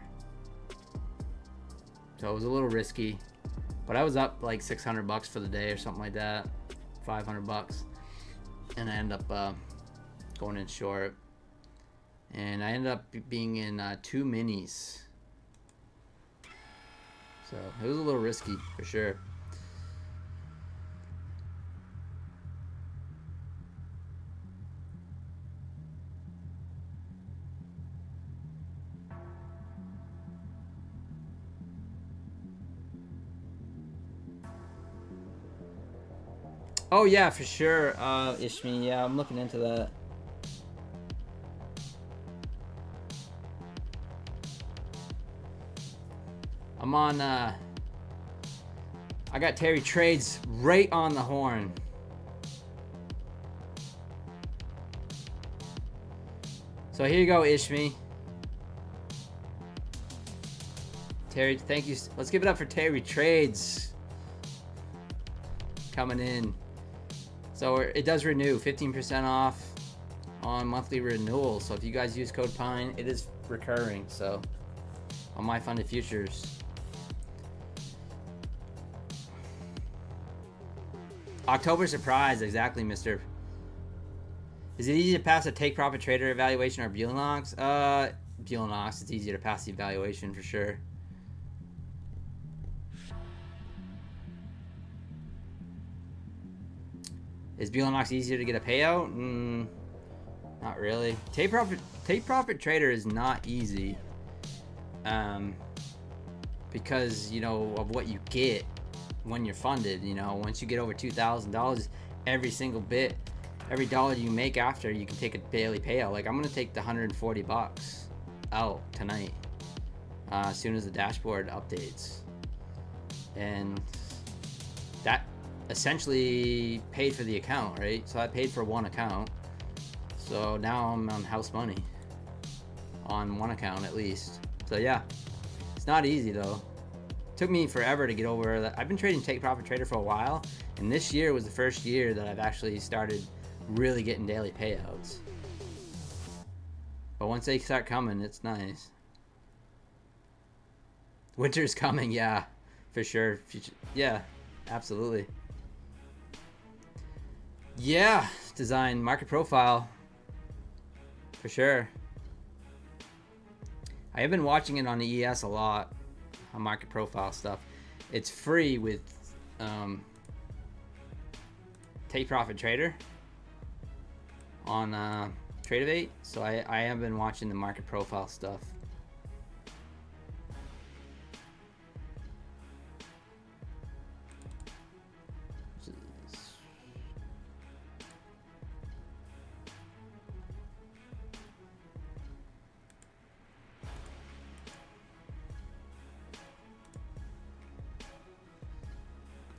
So it was a little risky, but I was up like 600 bucks for the day or something like that, 500 bucks, and I ended up going in short, and I ended up being in 2 minis. So it was a little risky for sure. Oh yeah, for sure, Ishmi. Yeah, I'm looking into that. I'm on. I got Terry Trades right on the horn. So here you go, Ishmi. Terry, thank you. Let's give it up for Terry Trades coming in. So it does renew, 15% off on monthly renewal. So if you guys use code PINE, it is recurring. So on my funded futures. October surprise, exactly, Mr. Is it easy to pass a take profit trader evaluation or Buellanox? Buellanox, it's easier to pass the evaluation for sure. Is Buellanox easier to get a payout? Not really. Take profit trader is not easy, because you know of what you get when you're funded. You know, once you get over $2,000, every single bit, every dollar you make after, you can take a daily payout. Like I'm gonna take the 140 bucks out tonight, as soon as the dashboard updates, and that essentially paid for the account, right? So I paid for one account, so now I'm on house money on one account at least. So yeah, it's not easy though. Took me forever to get over that. I've been trading take profit trader for a while, and this year was the first year that I've actually started really getting daily payouts. But once they start coming, it's nice. Winter's coming, yeah, for sure. Yeah, absolutely. Yeah, design market profile for sure. I have been watching it on the ES a lot, on market profile stuff. It's free with take profit trader on Tradeovate, so I have been watching the market profile stuff.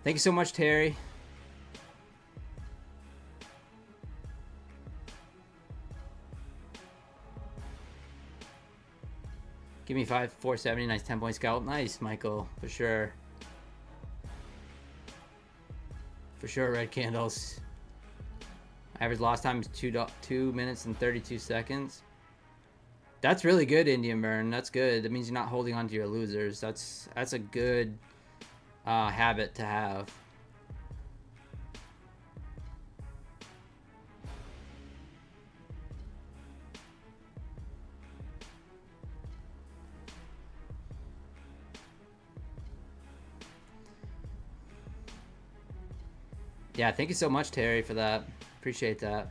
Thank you so much, Terry. Give me 470, nice 10-point scout. Nice, Michael, for sure. For sure, red candles. Average loss time is 2 minutes and 32 seconds. That's really good, Indian Burn. That's good. That means you're not holding on to your losers. That's a good habit to have. Yeah, thank you so much, Terry, for that. Appreciate that.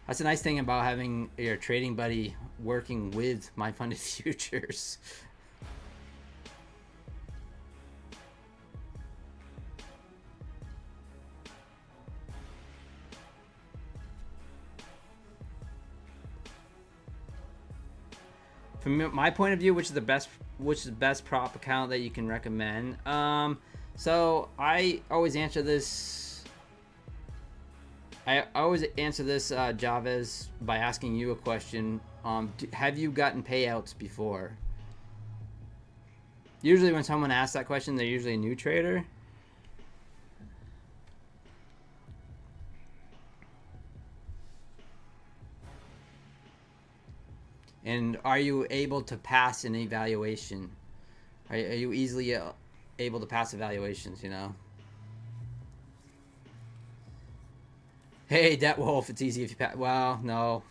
That's a nice thing about having your trading buddy working with my funded futures. From my point of view, which is the best prop account that you can recommend? So I always answer this I always answer this, Javez, by asking you a question. Have you gotten payouts before? Usually when someone asks that question, they're usually a new trader. And are you able to pass an evaluation? Are you easily able to pass evaluations, you know? Hey, Debt Wolf, it's easy if you pass. Well, no.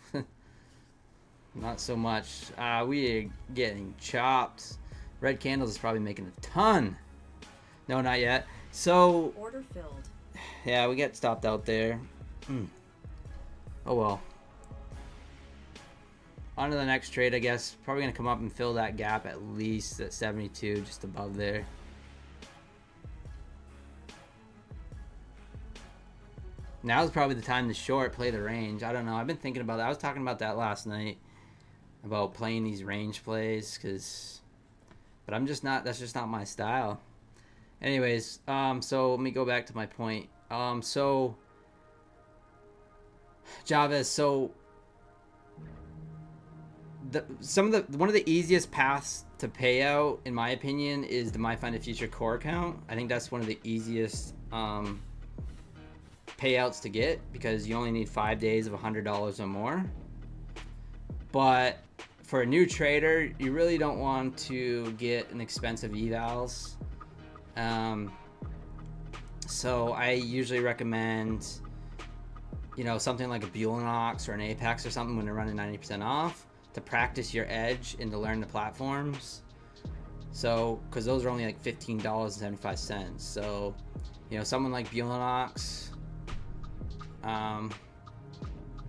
Not so much. We are getting chopped. Red Candles is probably making a ton. No, not yet. So, Order filled. yeah, we get stopped out there. Oh well. On to the next trade, I guess. Probably going to come up and fill that gap at least at 72, just above there. Now's probably the time to short, play the range. I don't know. I've been thinking about that. I was talking about that last night, about playing these range plays, but I'm just not. That's just not my style. Anyways, so let me go back to my point. So Javez, so one of the easiest paths to payout, in my opinion, is the My Find a Future core account. I think that's one of the easiest payouts to get because you only need 5 days of $100 or more. But for a new trader, you really don't want to get an expensive evals. So I usually recommend, something like a Buellanox or an Apex or something when they're running 90% off to practice your edge and to learn the platforms. So, because those are only like $15.75. So, someone like Buellanox,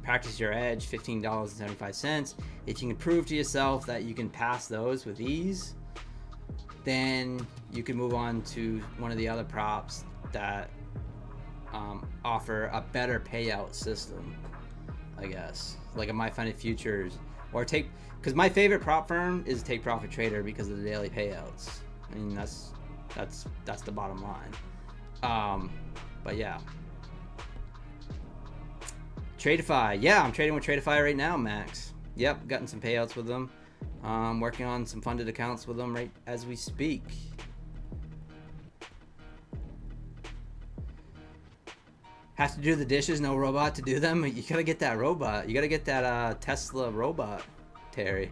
practice your edge, $15.75. If you can prove to yourself that you can pass those with ease, then you can move on to one of the other props that offer a better payout system, I guess, like a My Find a Futures or because my favorite prop firm is Take Profit Trader because of the daily payouts. I mean, that's the bottom line. But yeah. Tradeify. Yeah, I'm trading with Tradeify right now, Max. Yep, gotten some payouts with them. Working on some funded accounts with them right as we speak. Have to do the dishes, no robot to do them. You gotta get that robot. You gotta get that Tesla robot, Terry.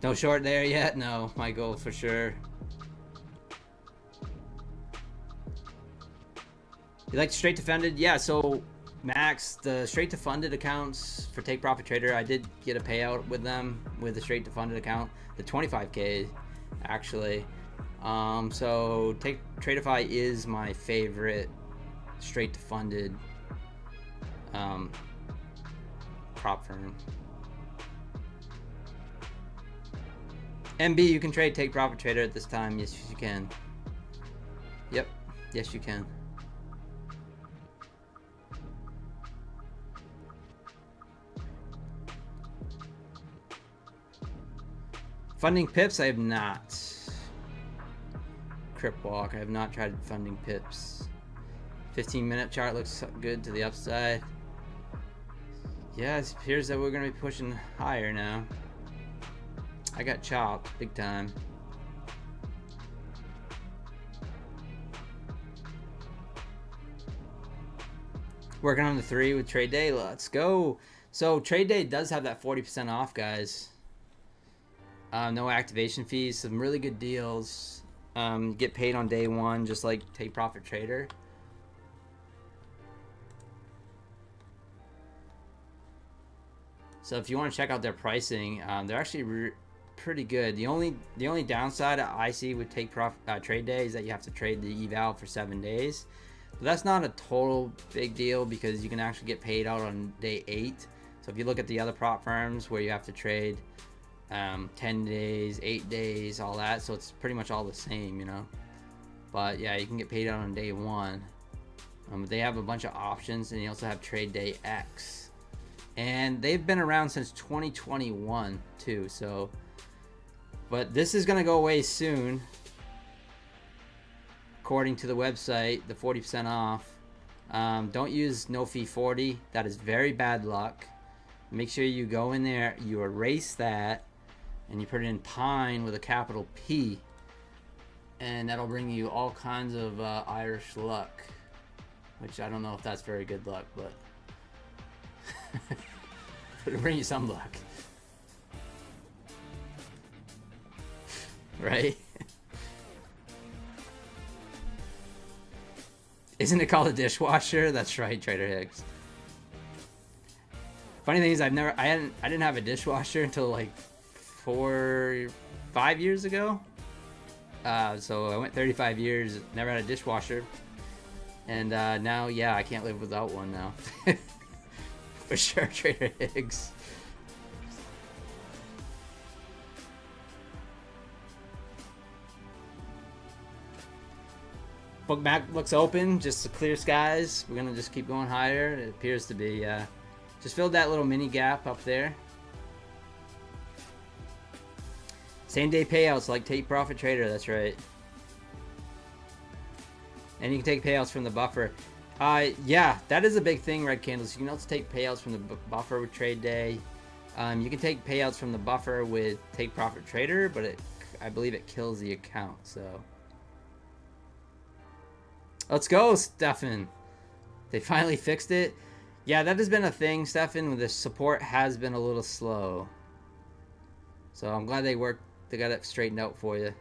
No short there yet? No, my goal for sure. You like straight to funded? Yeah, so Max, the straight to funded accounts for Take Profit Trader, I did get a payout with them with the straight to funded account, the 25K actually. So Tradeify is my favorite straight to funded prop firm. MB, you can trade Take Profit Trader at this time. Yes, you can. Yep. Yes, you can. Funding pips, I have not. Crip Walk, I have not tried funding pips. 15-minute chart looks good to the upside. Yeah, it appears that we're going to be pushing higher now. I got chopped big time. Working on the 3 with Trade Day. Let's go. So Trade Day does have that 40% off, guys. No activation fees. Some really good deals. Get paid on day 1, just like Take Profit Trader. So if you want to check out their pricing, they're actually pretty good. The only downside I see with Take Profit Trade Day is that you have to trade the eval for 7 days. But that's not a total big deal because you can actually get paid out on day 8. So if you look at the other prop firms where you have to trade 10 days, 8 days, all that, so it's pretty much all the same, But yeah, you can get paid out on day 1. They have a bunch of options, and you also have Trade Day X. And they've been around since 2021 too, so but this is going to go away soon. According to the website, the 40% off. Don't use no fee 40. That is very bad luck. Make sure you go in there, you erase that, and you put it in Pine with a capital P, and that'll bring you all kinds of Irish luck, which I don't know if that's very good luck, but it'll bring you some luck. Right? Isn't it called a dishwasher? That's right, Trader Hicks. Funny thing is, I didn't have a dishwasher until like 5 years ago. So I went 35 years, never had a dishwasher, and now, yeah, I can't live without one now. For sure, Trader Hicks. Book back looks open, just the clear skies. We're gonna just keep going higher. It appears to be just filled that little mini gap up there. Same day payouts like Take Profit Trader, that's right. And you can take payouts from the buffer. Yeah, that is a big thing, Red Candles. You can also take payouts from the buffer with Trade Day. You can take payouts from the buffer with Take Profit Trader, but I believe it kills the account, so. Let's go, Stefan. They finally fixed it. Yeah, that has been a thing, Stefan. The support has been a little slow. So I'm glad they got it straightened out for you.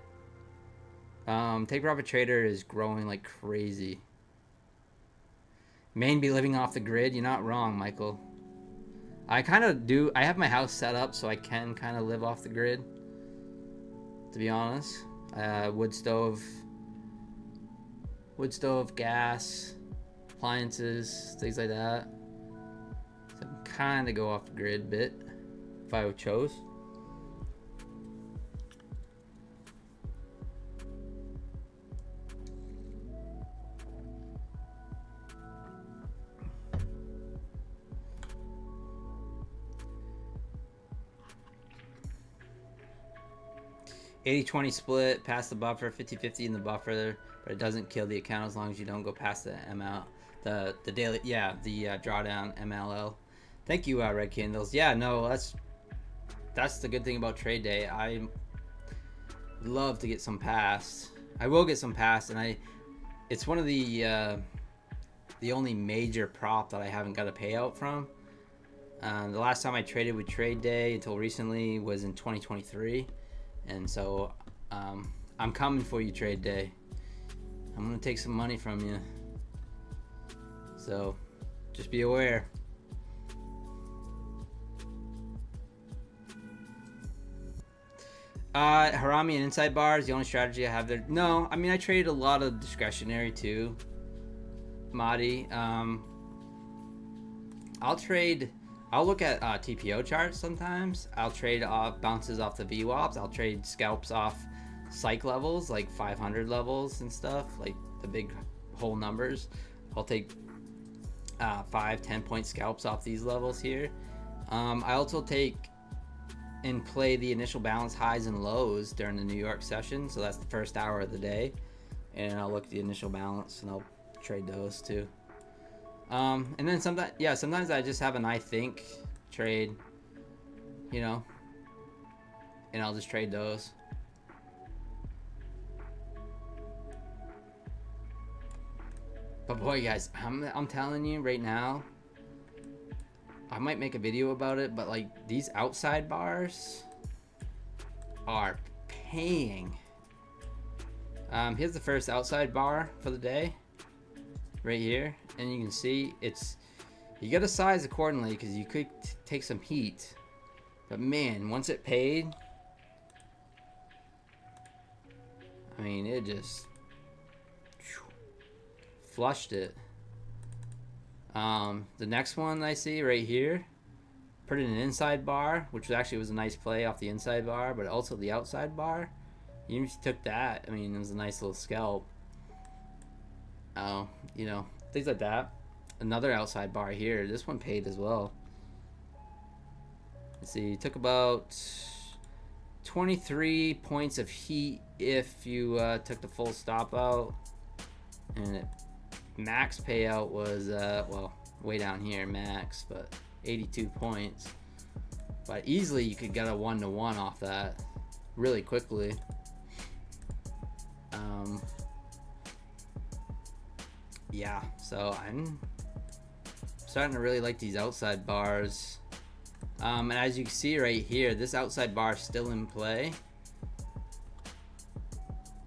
Take Profit Trader is growing like crazy. Main be living off the grid. You're not wrong, Michael. I kind of do. I have my house set up so I can kind of live off the grid, to be honest. Wood stove, gas, appliances, things like that. So I can kind of go off the grid a bit if I chose. $80-20 split, past the buffer, 50-50 in the buffer, but it doesn't kill the account as long as you don't go past the ML, the daily, yeah, the drawdown MLL. Thank you, Red Candles. Yeah, no, that's the good thing about Trade Day. I love to get some passed. I will get some passed, and it's one of the only major prop that I haven't got a payout from. The last time I traded with Trade Day until recently was in 2023. And so I'm coming for you, Trade Day. I'm going to take some money from you. So just be aware. Harami and inside bar is the only strategy I have there. No, I mean, I traded a lot of discretionary too, Madi. I'll look at TPO charts sometimes. I'll trade bounces off the VWAPs. I'll trade scalps off psych levels, like 500 levels and stuff, like the big whole numbers. I'll take 5-10 point scalps off these levels here. I also take and play the initial balance highs and lows during the New York session. So that's the first hour of the day. And I'll look at the initial balance and I'll trade those too. And then sometimes I just have an I think trade, you know, and I'll just trade those. But boy, guys, I'm telling you right now, I might make a video about it, but like these outside bars are paying. Here's the first outside bar for the day. Right here, and you can see you gotta size accordingly because you could take some heat, but man, once it paid, I mean, it just flushed it. The next one I see right here, put in an inside bar, which actually was a nice play off the inside bar, but also the outside bar. Even if you took that, I mean, it was a nice little scalp. You know, things like that. Another outside bar here. This one paid as well. Let's see, it took about 23 points of heat if you took the full stop out, and max payout was well, way down here max, but 82 points. But easily you could get a 1-to-1 off that really quickly. Yeah, so I'm starting to really like these outside bars. And as you can see right here, this outside bar is still in play.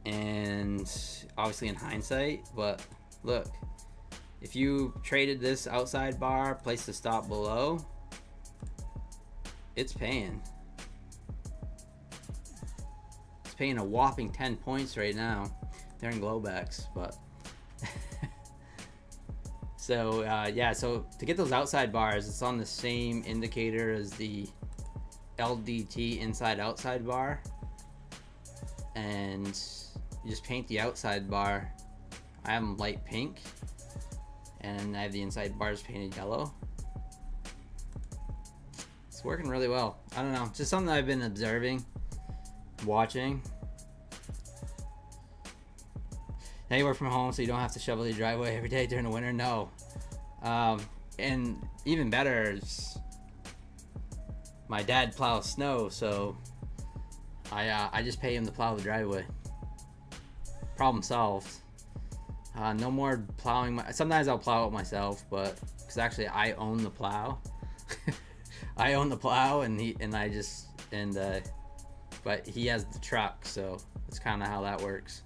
And obviously in hindsight, but look, if you traded this outside bar, placed the stop below, it's paying. It's paying a whopping 10 points right now. They're in Globex, but so yeah, so to get those outside bars, it's on the same indicator as the LDT inside outside bar, and you just paint the outside bar. I have them light pink, and I have the inside bars painted yellow. It's working really well. I don't know, just something I've been observing, watching. Now you work from home, so you don't have to shovel your driveway every day during the winter. No. And even better is my dad plows snow, so I just pay him to plow the driveway. Problem solved. No more plowing. Sometimes I'll plow it myself, but because actually I own the plow. I own the plow, but he has the truck, so that's kind of how that works.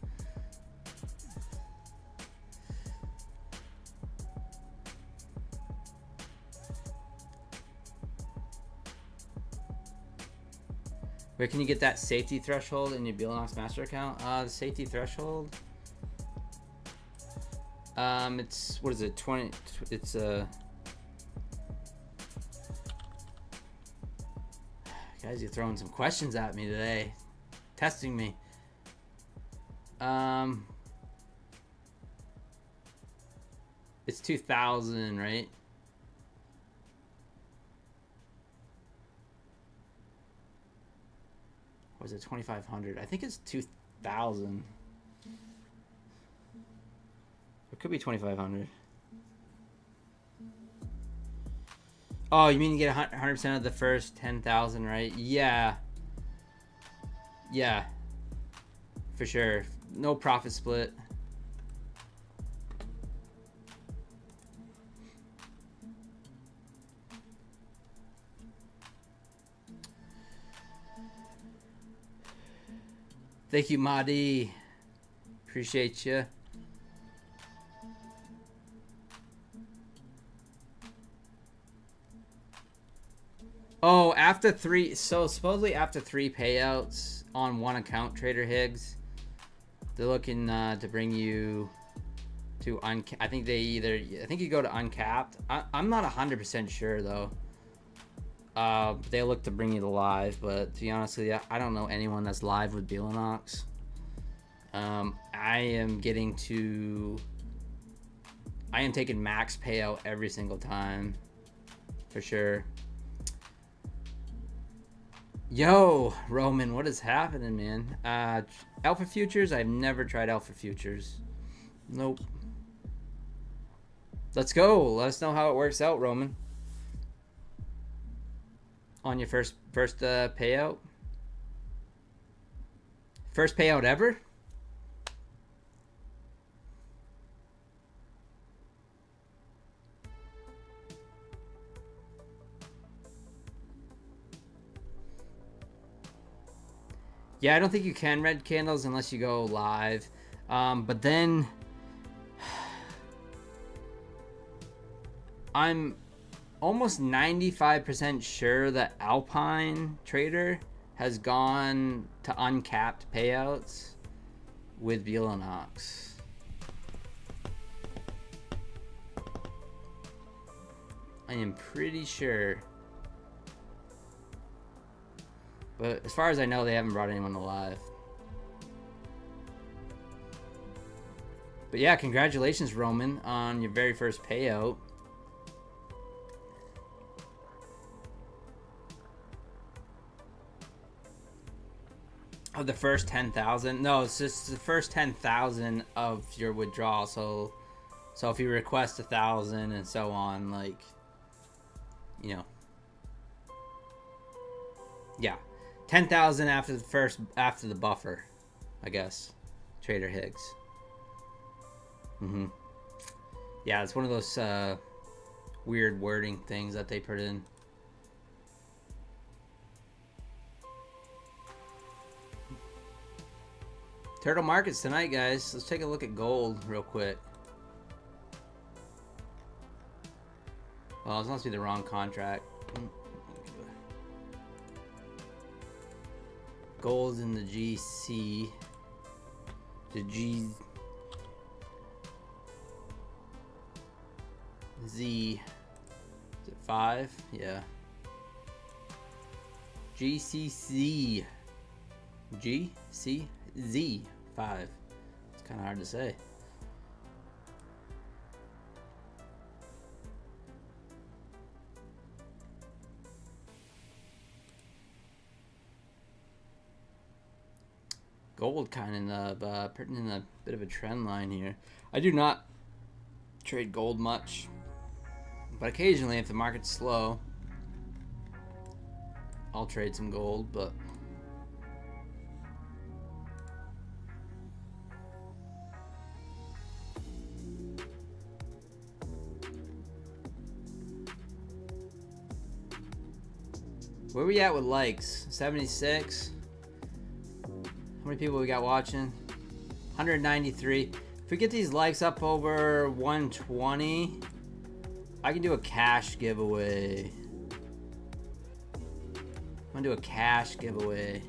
Where can you get that safety threshold in your Bealonox master account? The safety threshold. It's, what is it? 20. It's guys, you're throwing some questions at me today, testing me. It's 2,000, right? Or is it 2,500? I think it's 2,000. It could be 2,500. Oh, you mean you get 100% of the first 10,000, right? Yeah. Yeah. For sure. No profit split. Thank you, Madi. Appreciate you. Oh, after 3, so supposedly after 3 payouts on one account, Trader Higgs, they're looking to bring you to I think you go to uncapped. I'm not 100% sure though. They look to bring you to live, but to be honest with you, I don't know anyone that's live with Bealonox. I am taking max payout every single time, for sure. Yo, Roman, what is happening, man? Alpha Futures, I've never tried Alpha Futures. Nope. Let's go. Let us know how it works out, Roman. On your first payout. First payout ever? Yeah, I don't think you can red candles unless you go live. But then I'm almost 95% sure that Alpine Trader has gone to uncapped payouts with Bealonox. I am pretty sure. But as far as I know, they haven't brought anyone to live. But yeah, congratulations, Roman, on your very first payout. Of the first 10,000. No, it's just the first 10,000 of your withdrawal. So if you request 1,000 and so on, like, you know, yeah, 10,000 after the buffer, I guess. Trader Higgs. Yeah, it's one of those weird wording things that they put in. Turtle markets tonight, guys. Let's take a look at gold real quick. Well, this must be the wrong contract. Gold in the GC. The GZ. Is it 5? Yeah. GCC. GCZ 5. It's kind of hard to say. Gold kind of putting in a bit of a trend line here. I do not trade gold much, but occasionally if the market's slow, I'll trade some gold. But where we at with likes? 76. How many people we got watching? 193. If we get these likes up over 120, I can do a cash giveaway. I'm gonna do a cash giveaway.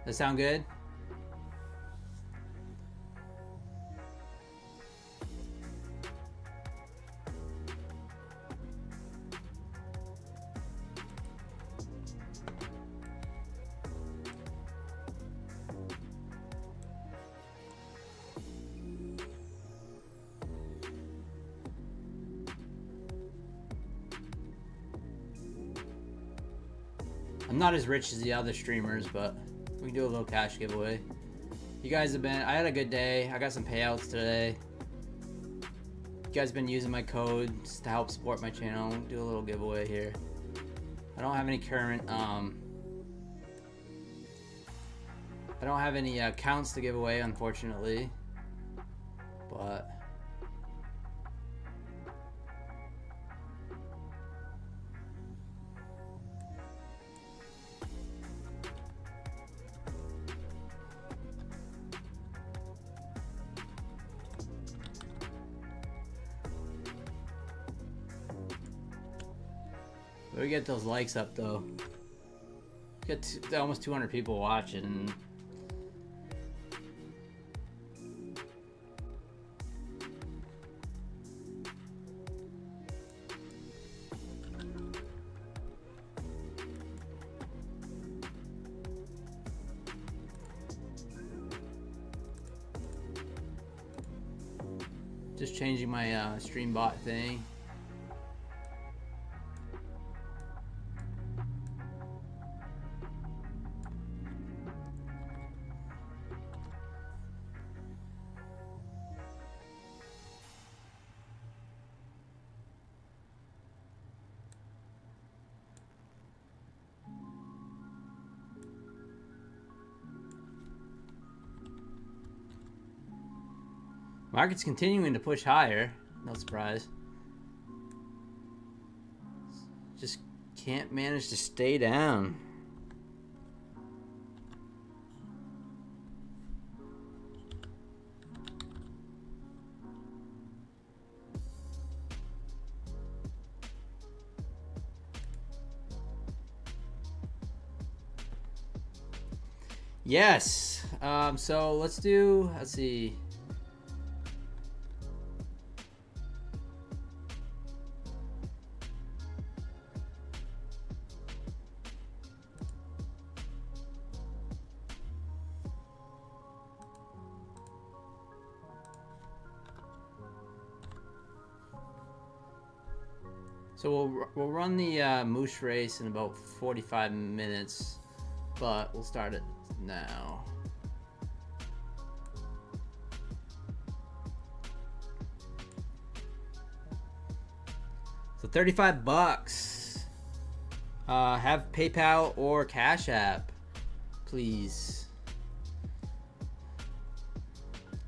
That sound good? I'm not as rich as the other streamers, but we can do a little cash giveaway. You guys have been, I had a good day. I got some payouts today. You guys have been using my codes to help support my channel. Do a little giveaway here. I don't have any current, I don't have any accounts to give away, unfortunately. But we get those likes up though. We got almost 200 people watching. Just changing my stream bot thing. Market's continuing to push higher. No surprise. Just can't manage to stay down. Yes. So let's see. So we'll run the moose race in about 45 minutes, but we'll start it now. So 35 bucks. Have PayPal or Cash App, please.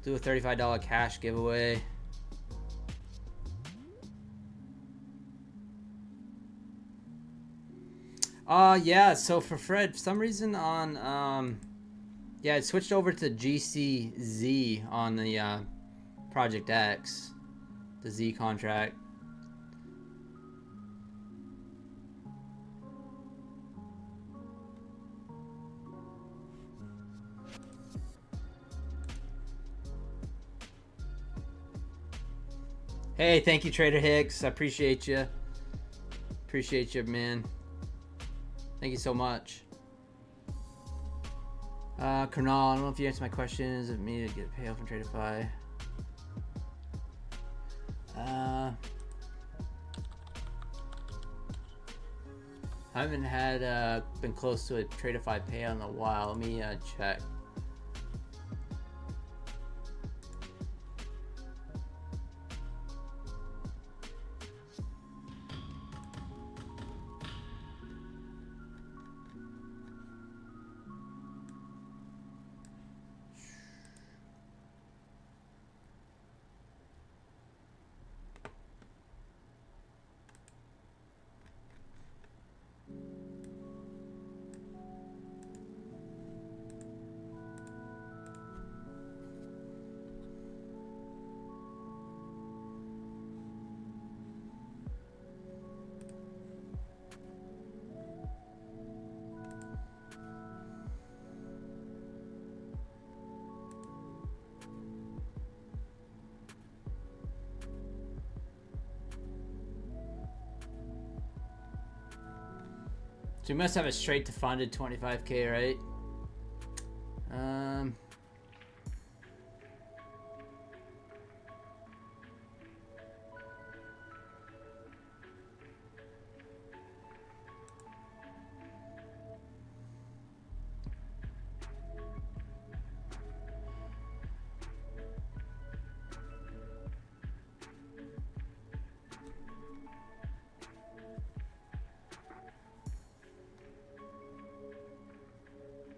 Do a $35 cash giveaway. Yeah, so for Fred, for some reason on yeah, it switched over to GCZ on the Project X, the Z contract. Hey, thank you, Trader Hicks. I appreciate you. Appreciate you, man. Thank you so much. Kernal, I don't know if you answered my question. Is it me to get payoff from Tradeify? I haven't had been close to a Tradeify payout in a while. Let me check. So you must have a straight to funded 25K, right?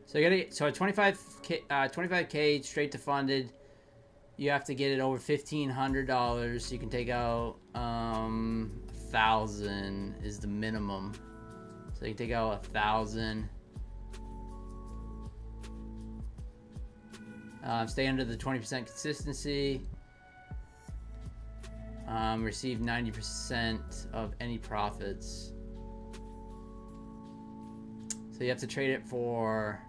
So you gotta, so a 25K straight to funded, you have to get it over $1,500. You can take out 1,000 is the minimum. So you can take out 1,000. Stay under the 20% consistency. Receive 90% of any profits. So you have to trade it for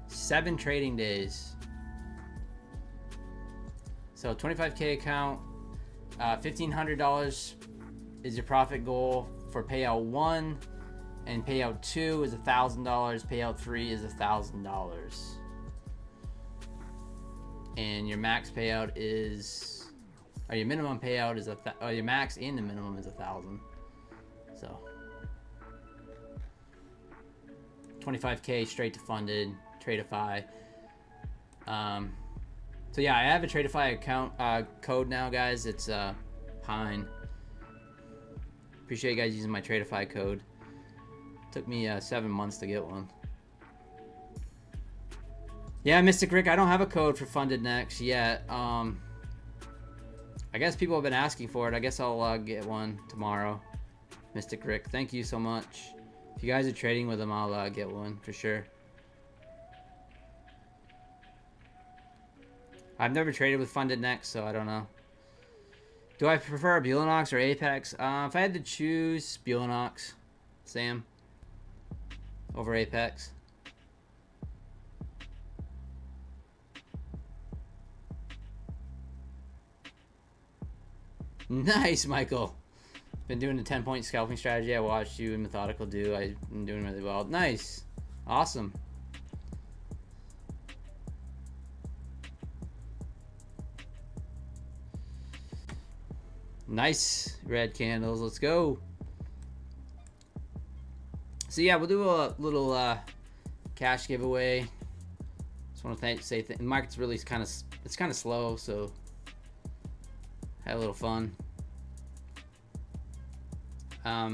7 trading days. So 25K account, $1,500 is your profit goal for payout 1, and payout 2 is $1,000. Payout 3 is $1,000, and your max payout is, or your minimum payout is your max and the minimum is 1,000. So 25K straight to funded. Tradeify. So yeah, I have a Tradeify account code now, guys. It's Pine. Appreciate you guys using my Tradeify code. Took me 7 months to get one. Yeah, Mystic Rick, I don't have a code for Funded Next yet. I guess people have been asking for it. I guess I'll get one tomorrow. Mystic Rick, thank you so much. If you guys are trading with them, I'll get one for sure. I've never traded with Funded Next, so I don't know. Do I prefer Bulenox or Apex? If I had to choose, Bulenox, Sam, over Apex. Nice, Michael. Been doing the 10-point scalping strategy. I watched you and Methodical do. I've been doing really well. Nice. Awesome. Nice red candles. Let's go. So yeah, we'll do a little cash giveaway. Just want to say the market's really kind of slow, so had a little fun.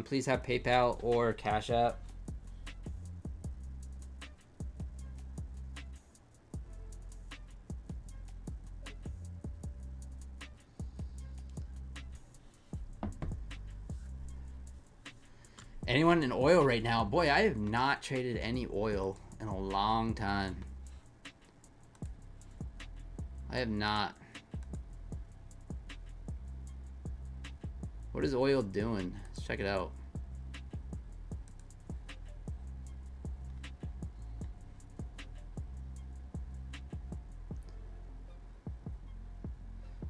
Please have PayPal or Cash App. Anyone in oil right now? Boy, I have not traded any oil in a long time. I have not. What is oil doing? Let's check it out.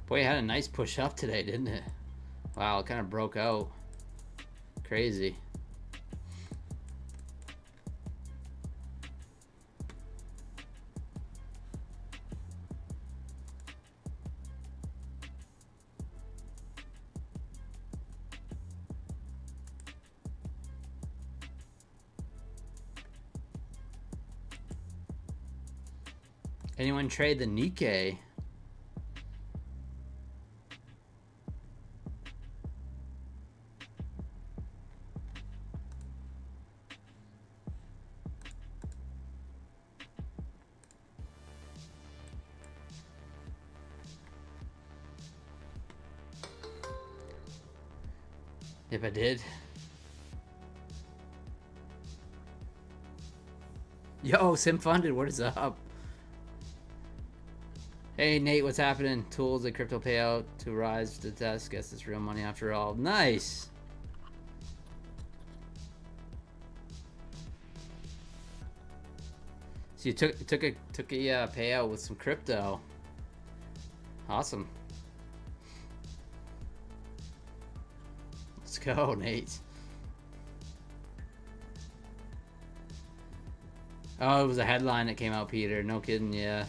Boy, it had a nice push up today, didn't it? Wow, it kind of broke out. Crazy. Anyone trade the Nikkei? If I did. Yo, Sim Funded, what is up? Hey Nate, what's happening? Tools at crypto payout to rise to the test. Guess it's real money after all. Nice. So you took a payout with some crypto. Awesome. Let's go, Nate. Oh, it was a headline that came out, Peter. No kidding, yeah.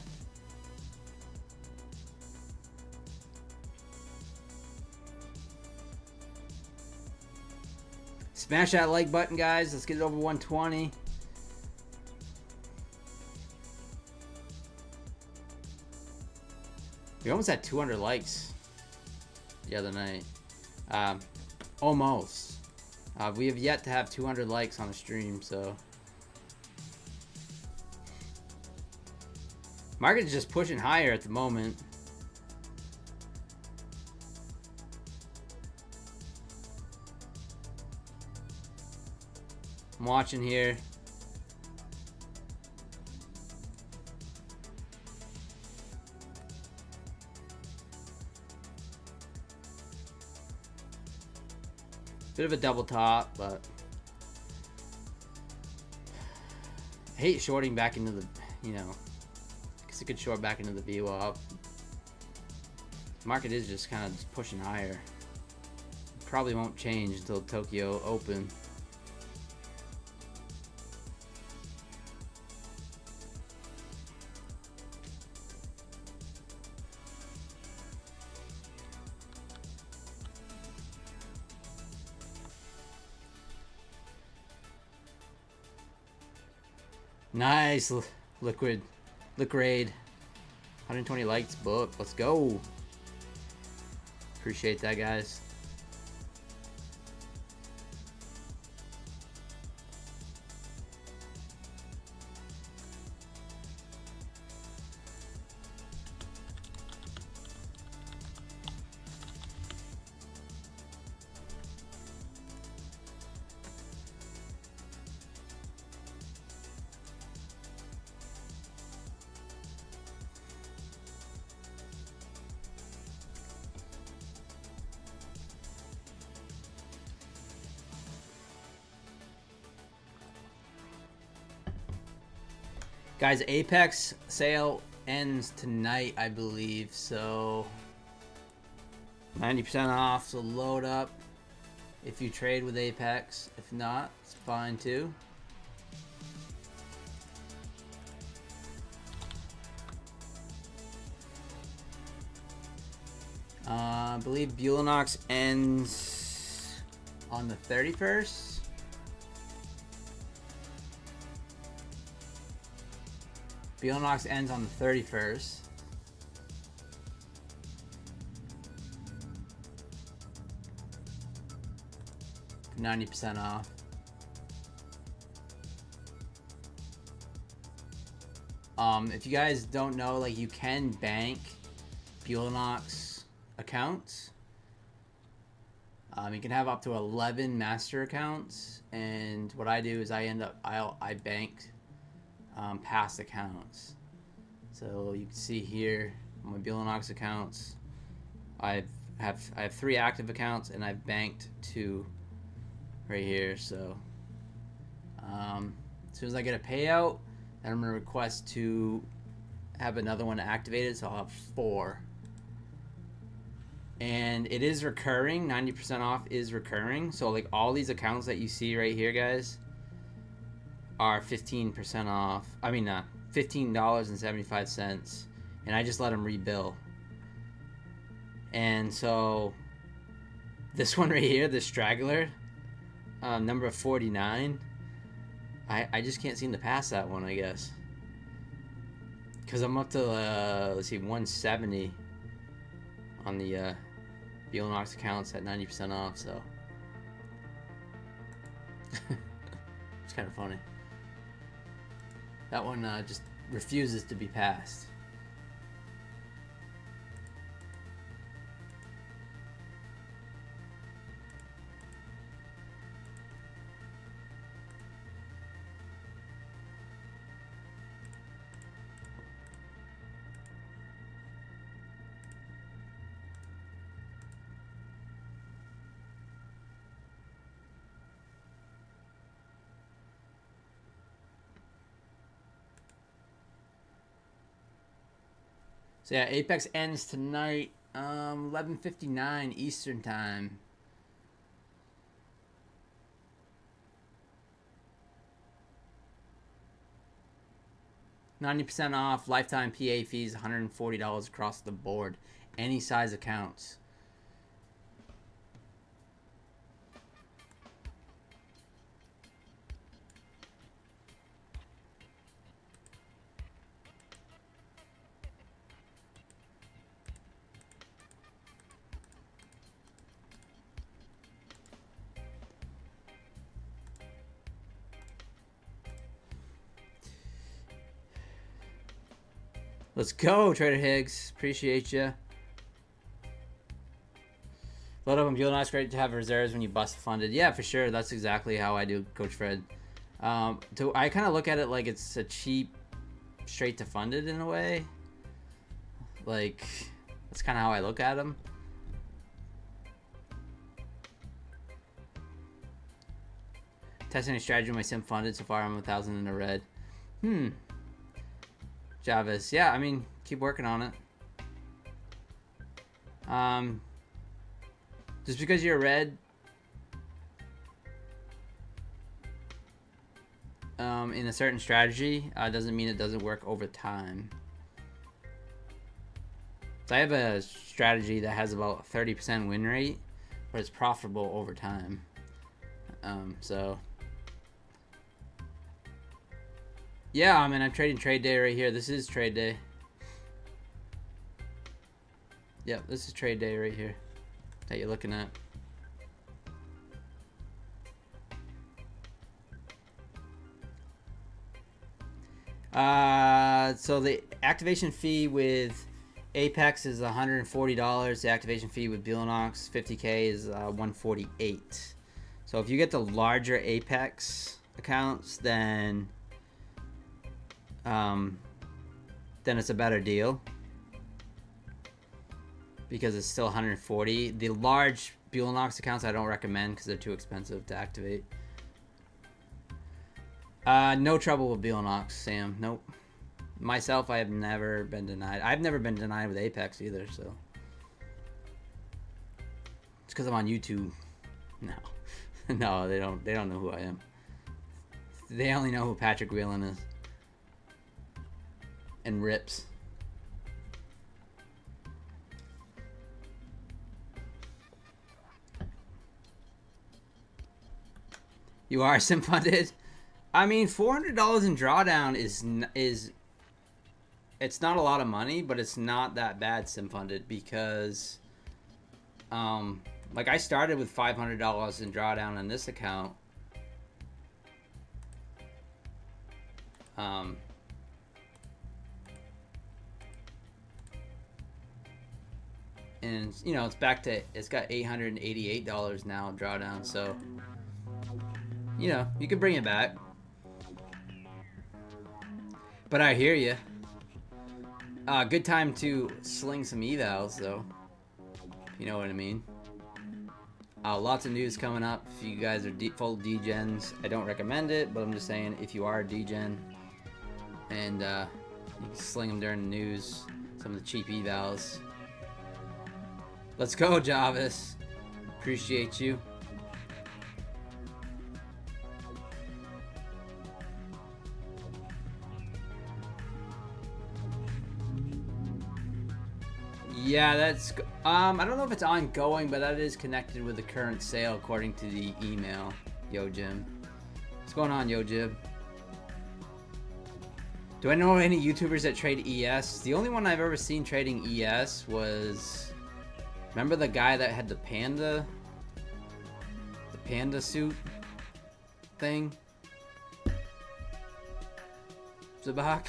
Smash that like button, guys. Let's get it over 120. We almost had 200 likes the other night. Almost. We have yet to have 200 likes on a stream, so. Market's just pushing higher at the moment. I'm watching here. Bit of a double top, but I hate shorting back into the, because it could short back into the VWAP. Market is just kind of just pushing higher. Probably won't change until Tokyo Open. Nice, liquid, 120 likes, book. Let's go. Appreciate that, guys. Guys, Apex sale ends tonight, I believe, so 90% off, so load up if you trade with Apex. If not, it's fine too. I believe Bulanox ends on the 31st. Bulanox ends on the 31st. For 90% off. If you guys don't know, like, you can bank Bulanox accounts. You can have up to 11 master accounts, and what I do is I bank past accounts. So you can see here my Bulanox accounts. I have 3 active accounts, and I've banked 2 right here. So as soon as I get a payout, then I'm gonna request to have another one activated, so I'll have 4. And it is recurring. 90% off is recurring. So like all these accounts that you see right here, guys, are 15% off. I mean, $15.75, and I just let them rebill. And so this one right here, the straggler, number 49, I just can't seem to pass that one, I guess, because I'm up to let's see, 170 on the Bulanox accounts at 90% off. So it's kind of funny. That one just refuses to be passed. So yeah, Apex ends tonight, 11:59 Eastern time. $90% off, lifetime PA fees, $140 across the board, any size accounts. Let's go, Trader Higgs. Appreciate you. Load up on Bulanox. Great to have reserves when you bust funded. Yeah, for sure. That's exactly how I do, Coach Fred. So I kind of look at it like it's a cheap, straight to funded in a way. Like, that's kind of how I look at them. Testing a strategy with my sim funded. So far, I'm 1,000 in the red. Javis, yeah, I mean, keep working on it. Just because you're red in a certain strategy doesn't mean it doesn't work over time. So I have a strategy that has about a 30% win rate, but it's profitable over time. So yeah, I mean, I'm trading trade day right here. This is trade day. Yep, this is trade day right here that you're looking at. So the activation fee with Apex is $140. The activation fee with Bulanox 50K is $148. So if you get the larger Apex accounts, then it's a better deal because it's still 140. The large Bulanox accounts I don't recommend because they're too expensive to activate. No trouble with Bulanox, Sam. Nope. Myself, I have never been denied. I've never been denied with Apex either, so it's because I'm on YouTube. No. No, they don't know who I am. They only know who Patrick Whelan is. And Rips. You are sim funded. I mean, $400 in drawdown is it's not a lot of money, but it's not that bad sim funded because like I started with $500 in drawdown on this account. And you know, it's got $888 now drawdown, so you know, you can bring it back. But I hear you. Good time to sling some evals though. You know what I mean? Lots of news coming up. If you guys are full degens, I don't recommend it, but I'm just saying if you are a degen and you can sling them during the news, some of the cheap evals. Let's go, Javis. Appreciate you. Yeah, that's I don't know if it's ongoing, but that is connected with the current sale according to the email. Yo Jim. What's going on, Yo Jim? Do I know any YouTubers that trade ES? The only one I've ever seen trading ES was, remember the guy that had the panda suit thing? Zabak?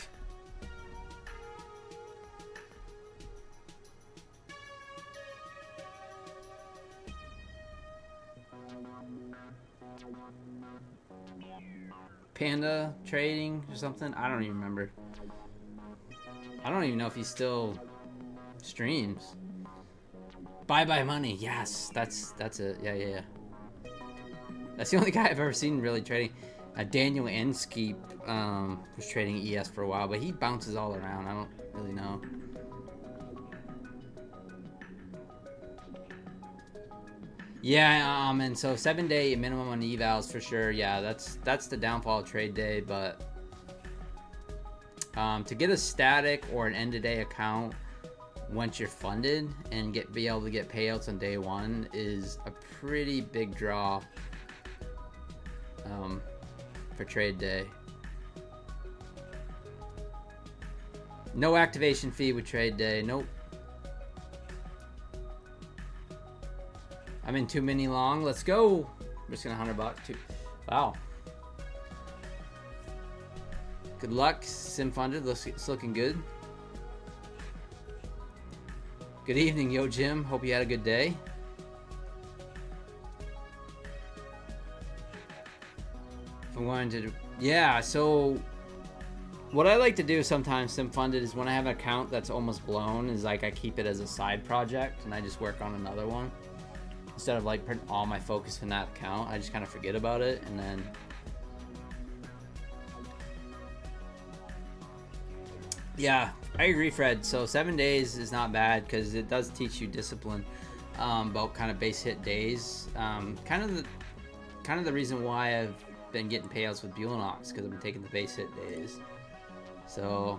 Panda trading or something? I don't even remember. I don't even know if he still streams. Bye money. Yes, that's it. Yeah. That's the only guy I've ever seen really trading. Daniel Enskeep was trading ES for a while, but he bounces all around. I don't really know. Yeah, and so 7-day minimum on evals for sure. Yeah, that's the downfall of trade day. But to get a static or an end-of-day account once you're funded and be able to get payouts on day one is a pretty big draw for trade day. No activation fee with trade day. Nope. I'm in too many long. Let's go. I'm just gonna $100 too. Wow. Good luck, sim funded. It's looking good. Good evening, Yo Jim. Hope you had a good day. If I'm going to, yeah. So what I like to do sometimes, sim funded, is when I have an account that's almost blown, is like I keep it as a side project and I just work on another one. Instead of like putting all my focus in that account, I just kind of forget about it, and then yeah, I agree, Fred. So 7 days is not bad because it does teach you discipline about kind of base hit days. Kind of the reason why I've been getting payouts with Bulenox, because I've been taking the base hit days. So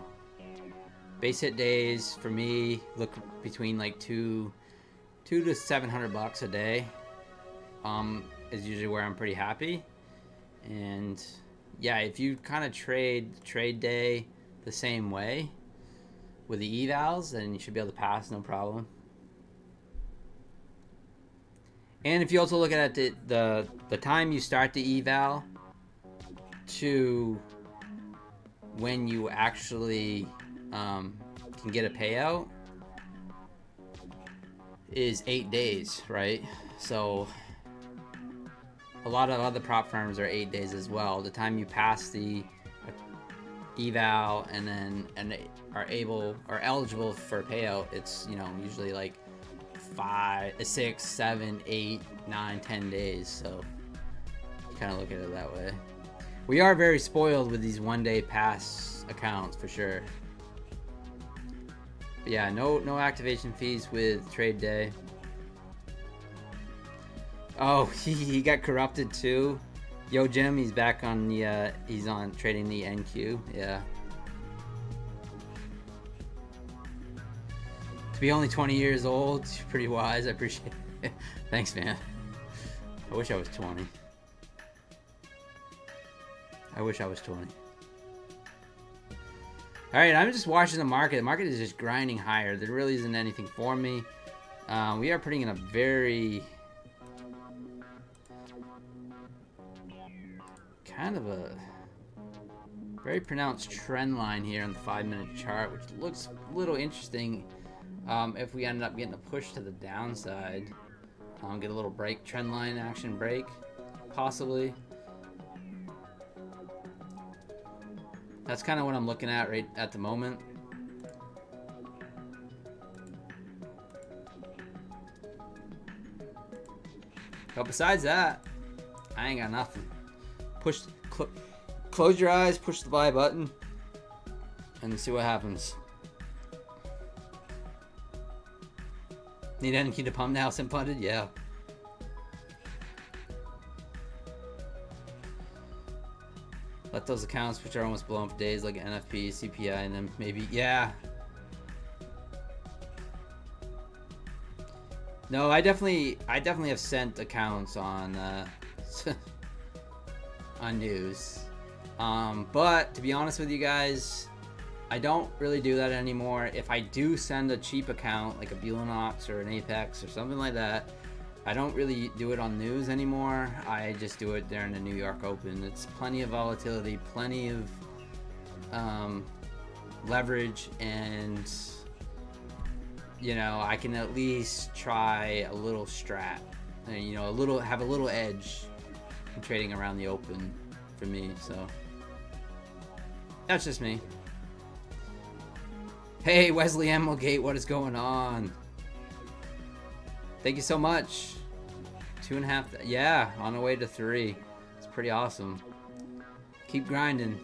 base hit days for me look between like $200 to $700 a day is usually where I'm pretty happy. And yeah, if you kind of trade day the same way with the evals, then you should be able to pass no problem. And if you also look at it, the time you start the eval to when you actually can get a payout is 8 days, right? So a lot of other prop firms are 8 days as well. The time you pass the eval and are eligible for a payout, it's, you know, usually like 5, 6, 7, 8, 9, 10 days. So you kind of look at it that way. We are very spoiled with these 1 day pass accounts for sure. But yeah, no activation fees with trade day. Oh, he got corrupted too. Yo Jim, he's back on the he's on trading the NQ. Yeah. To be only 20 years old, pretty wise. I appreciate it. Thanks, man. I wish I was 20. I wish I was 20. All right, I'm just watching the market. The market is just grinding higher. There really isn't anything for me. We are putting in a very kind of a very pronounced trend line here on the 5-minute chart, which looks a little interesting. If we end up getting a push to the downside, get a little break, trend line action break, possibly. That's kind of what I'm looking at right at the moment. But besides that, I ain't got nothing. Close your eyes, push the buy button, and see what happens. Need any key to pump now, sim funded? Yeah. Let those accounts which are almost blown for days, like NFP, CPI, and then maybe, yeah. No, I definitely have sent accounts on on news. But to be honest with you guys, I don't really do that anymore. If I do send a cheap account, like a Belanox or an Apex or something like that, I don't really do it on news anymore. I just do it during the New York Open. It's plenty of volatility, plenty of leverage, and you know, I can at least try a little strat, and you know, have a little edge in trading around the Open for me. So that's just me. Hey, Wesley Emelgate, what is going on? Thank you so much. 2.5, yeah, on the way to 3. It's pretty awesome. Keep grinding.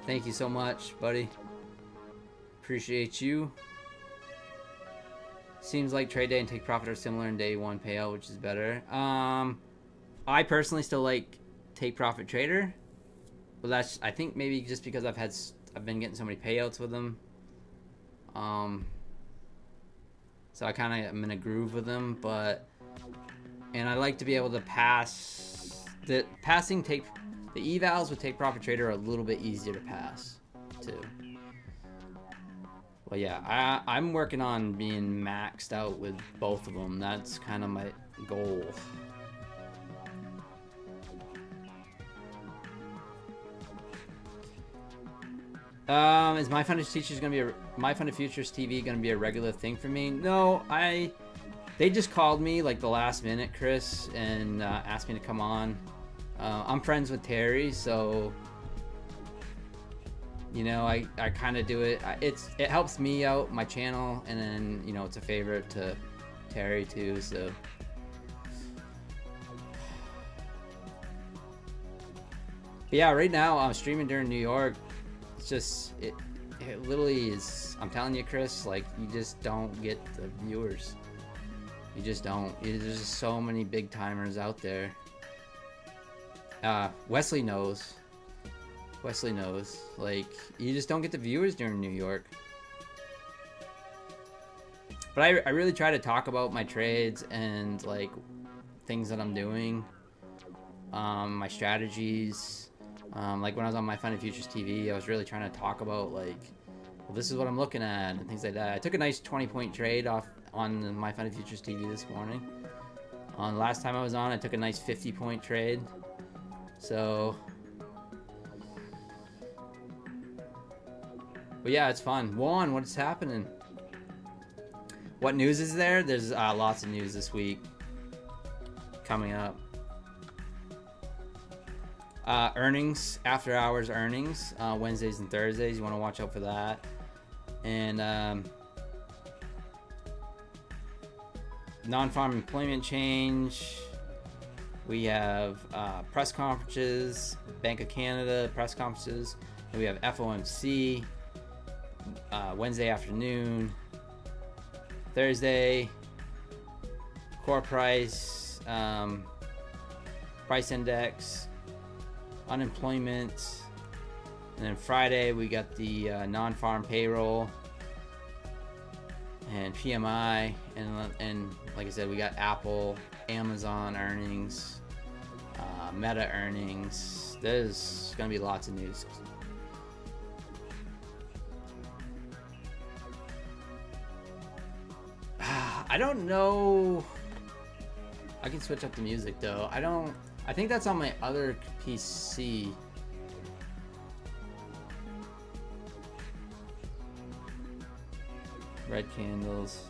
Thank you so much, buddy. Appreciate you. Seems like trade day and take profit are similar in day 1 payout, which is better. I personally still like take profit trader, but that's, I think, maybe just because I've been getting so many payouts with them. So I kind of am in a groove with them, and I like to be able to pass the evals with take profit trader are a little bit easier to pass too. Well, yeah, I'm working on being maxed out with both of them. That's kind of my goal. Is My Funded Futures TV gonna be a regular thing for me? No, they just called me like the last minute, Chris, and asked me to come on. I'm friends with Terry, so you know, I kind of do it. It helps me out, my channel, and then you know, it's a favorite to Terry too. So but yeah, right now I'm streaming during New York. Just it literally is, I'm telling you, Chris, like, you just don't get the viewers. You just don't. There's just so many big timers out there. Wesley knows, like, you just don't get the viewers during New York. But I really try to talk about my trades and like things that I'm doing, my strategies. Like when I was on My Funded Futures TV, I was really trying to talk about like, well, this is what I'm looking at and things like that. I took a nice 20-point trade off on My Funded Futures TV this morning. Last time I was on, I took a nice 50-point trade. So, but yeah, it's fun. Juan, what's happening? What news is there? There's lots of news this week coming up. Earnings, after hours earnings, Wednesdays and Thursdays. You want to watch out for that. And non-farm employment change. We have press conferences, Bank of Canada press conferences. And we have FOMC Wednesday afternoon. Thursday, core price, price index, unemployment, and then Friday we got the non-farm payroll and PMI, and like I said, we got Apple, Amazon earnings, Meta earnings. There's gonna be lots of news. I don't know. I can switch up the music though. I think that's on my other PC. Red candles.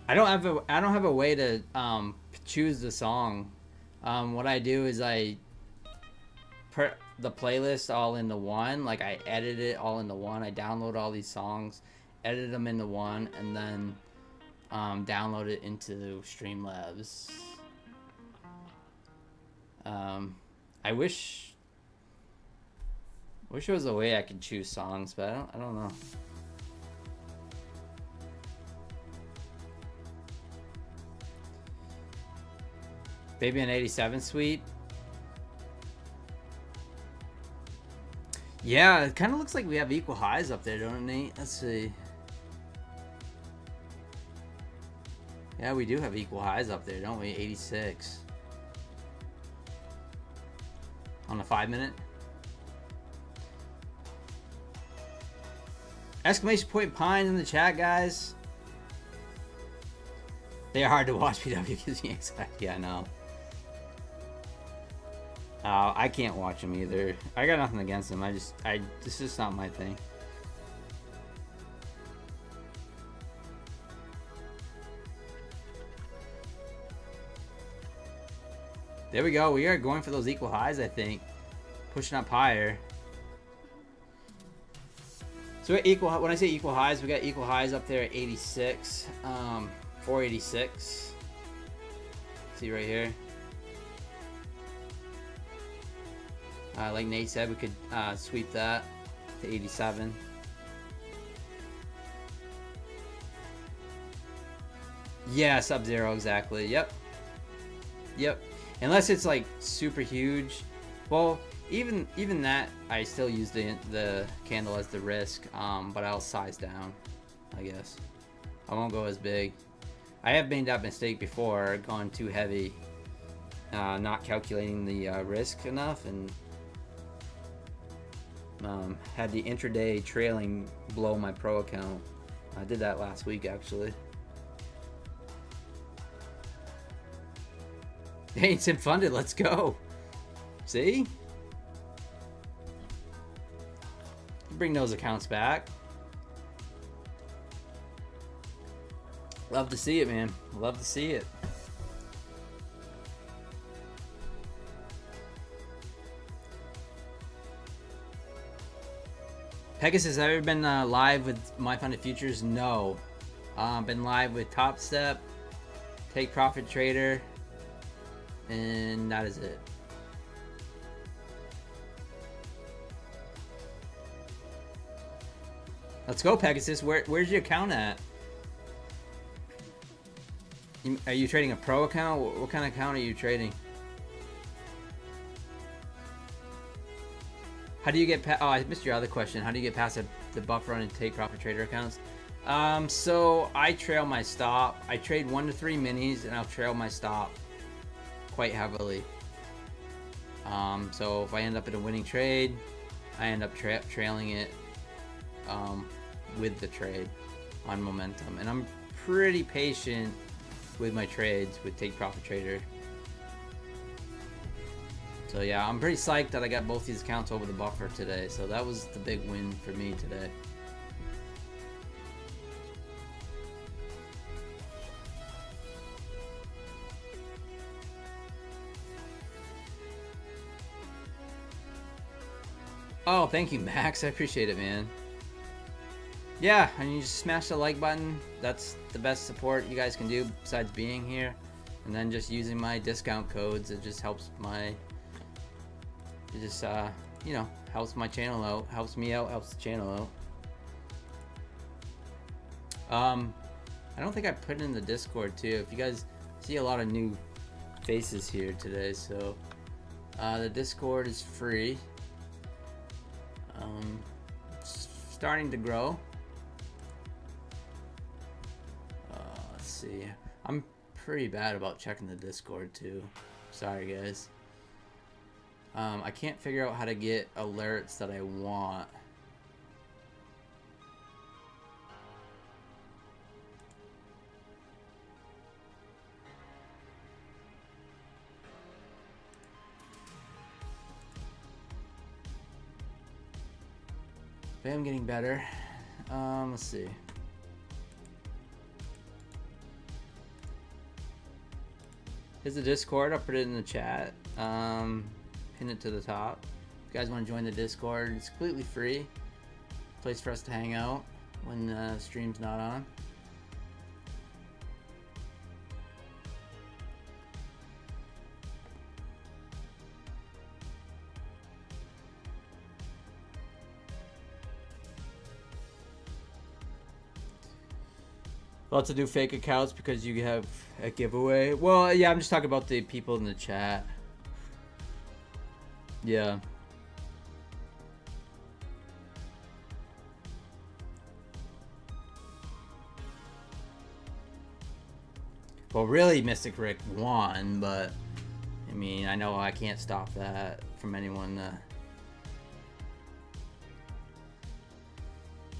I don't have a way to choose the song. What I do is I put the playlist all into one. Like I edit it all into one. I download all these songs, edit them into one, and then download it into Streamlabs. I wish there was a way I could choose songs, but I don't know. Baby an 87 suite. Yeah, it kind of looks like we have equal highs up there, don't we? Let's see. Yeah, we do have equal highs up there, don't we? 86. On the 5-minute. Exclamation point Pine in the chat, guys. They are hard to watch. PW gives me anxiety. I know. I can't watch them either. I got nothing against them. This is not my thing. There we go. We are going for those equal highs, I think. Pushing up higher. So when I say equal highs, we got equal highs up there at 86. 486. See right here. Like Nate said, we could sweep that to 87. Yeah, Sub-Zero, exactly. Yep. Unless it's like super huge. Well, even that, I still use the candle as the risk, but I'll size down, I guess. I won't go as big. I have made that mistake before, gone too heavy, not calculating the risk enough, and had the intraday trailing blow my pro account. I did that last week, actually. Hey, it's funded. Let's go. See? Bring those accounts back. Love to see it, man. Love to see it. Pegasus, have you ever been live with My Funded Futures? No. Been live with Top Step, Take Profit Trader, and that is it. Let's go, Pegasus. Where's your account at? Are you trading a pro account? What kind of account are you trading? How do you get past... Oh, I missed your other question. How do you get past the buffer on and take profit trader accounts? So I trail my stop. I trade 1 to 3 minis, and I'll trail my stop quite heavily. So if I end up in a winning trade, I end up trailing it with the trade on momentum. And I'm pretty patient with my trades with Take Profit Trader. So yeah, I'm pretty psyched that I got both these accounts over the buffer today. So that was the big win for me today. Oh, thank you, Max. I appreciate it, man. Yeah, and you just smash the like button. That's the best support you guys can do besides being here. And then just using my discount codes, it just helps my, it just, you know, helps my channel out, helps me out, helps the channel out. I don't think I put it in the Discord too. If you guys see a lot of new faces here today, so the Discord is free. It's starting to grow. Let's see. I'm pretty bad about checking the Discord too. Sorry guys. I can't figure out how to get alerts that I want. But I'm getting better. Let's see. Here's the Discord. I'll put it in the chat. Pin it to the top. If you guys want to join the Discord, it's completely free. Place for us to hang out when the stream's not on. Lots to do fake accounts because you have a giveaway. Well, yeah, I'm just talking about the people in the chat. Yeah. Well, really, Mystic Rick won, but I mean, I know I can't stop that from anyone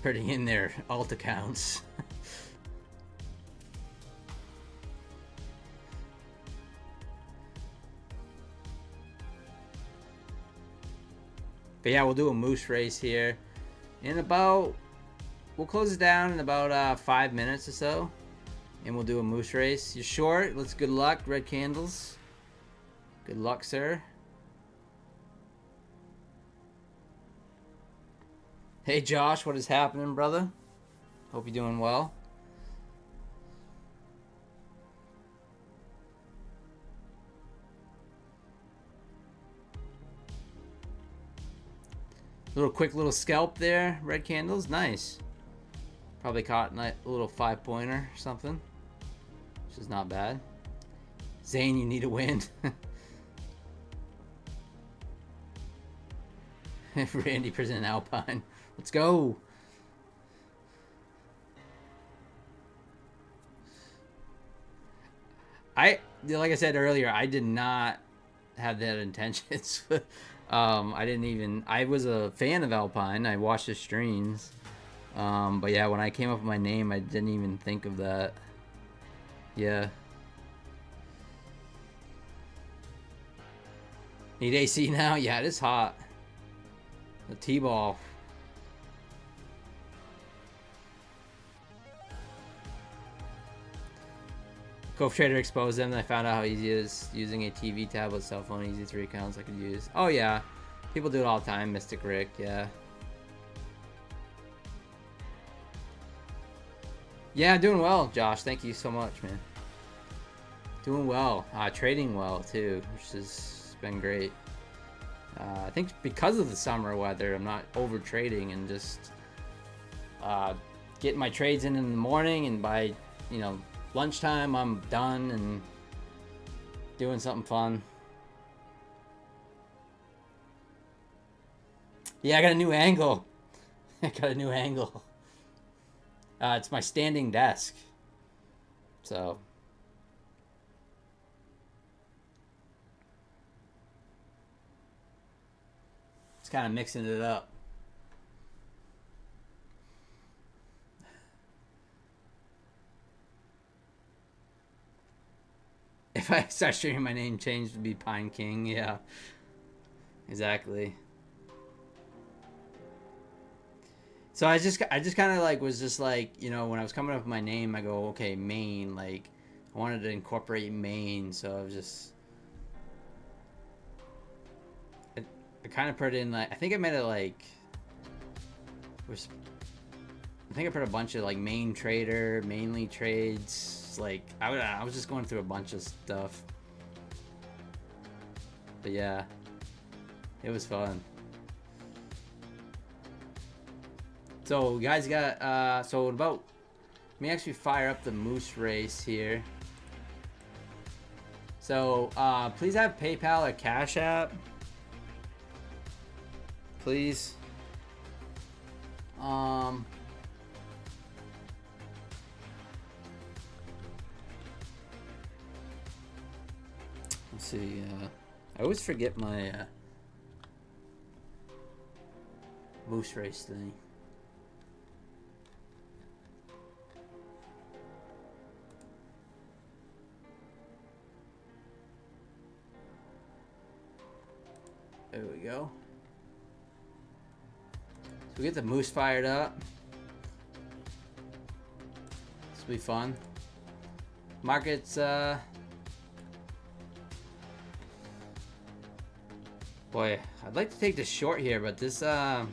putting in their alt accounts. But yeah, we'll do a moose race here in about, we'll close it down in about 5 minutes or so, and we'll do a moose race. You're short. Let's good luck. Red candles. Good luck, sir. Hey Josh, what is happening, brother? Hope you're doing well. Quick little scalp there. Red candles, nice. Probably caught a little 5-pointer or something, which is not bad. Zane, you need a win. Randy present Alpine. Let's go. Like I said earlier, I did not have that intentions. I was a fan of Alpine. I watched his streams. But yeah, when I came up with my name, I didn't even think of that. Yeah. Need AC now? Yeah, it is hot. The T-ball. Cove Trader exposed them, and I found out how easy it is using a TV, tablet, cell phone, easy 3 accounts I could use. Oh yeah, people do it all the time, Mystic Rick, yeah. Yeah, doing well, Josh, thank you so much, man. Doing well, trading well too, which has been great. I think because of the summer weather, I'm not over trading and just getting my trades in the morning, and by, you know, lunchtime I'm done and doing something fun. Yeah, I got a new angle. It's my standing desk, so it's kind of mixing it up. If I start streaming, my name changed to be Pine King. Yeah, exactly. So I just kind of like was just like, you know, when I was coming up with my name, I go, okay, Maine. Like, I wanted to incorporate Maine, so I was just, I kind of put in like, I think I made it like, I think I put a bunch of like Maine Trader, Mainly Trades like I was just going through a bunch of stuff. But yeah, it was fun. So guys got so about, let me actually fire up the moose race here. So please have PayPal or Cash App. Please. Let's see. I always forget my moose race thing. There we go. So we get the moose fired up. This will be fun. Markets, boy, I'd like to take the short here, but this, order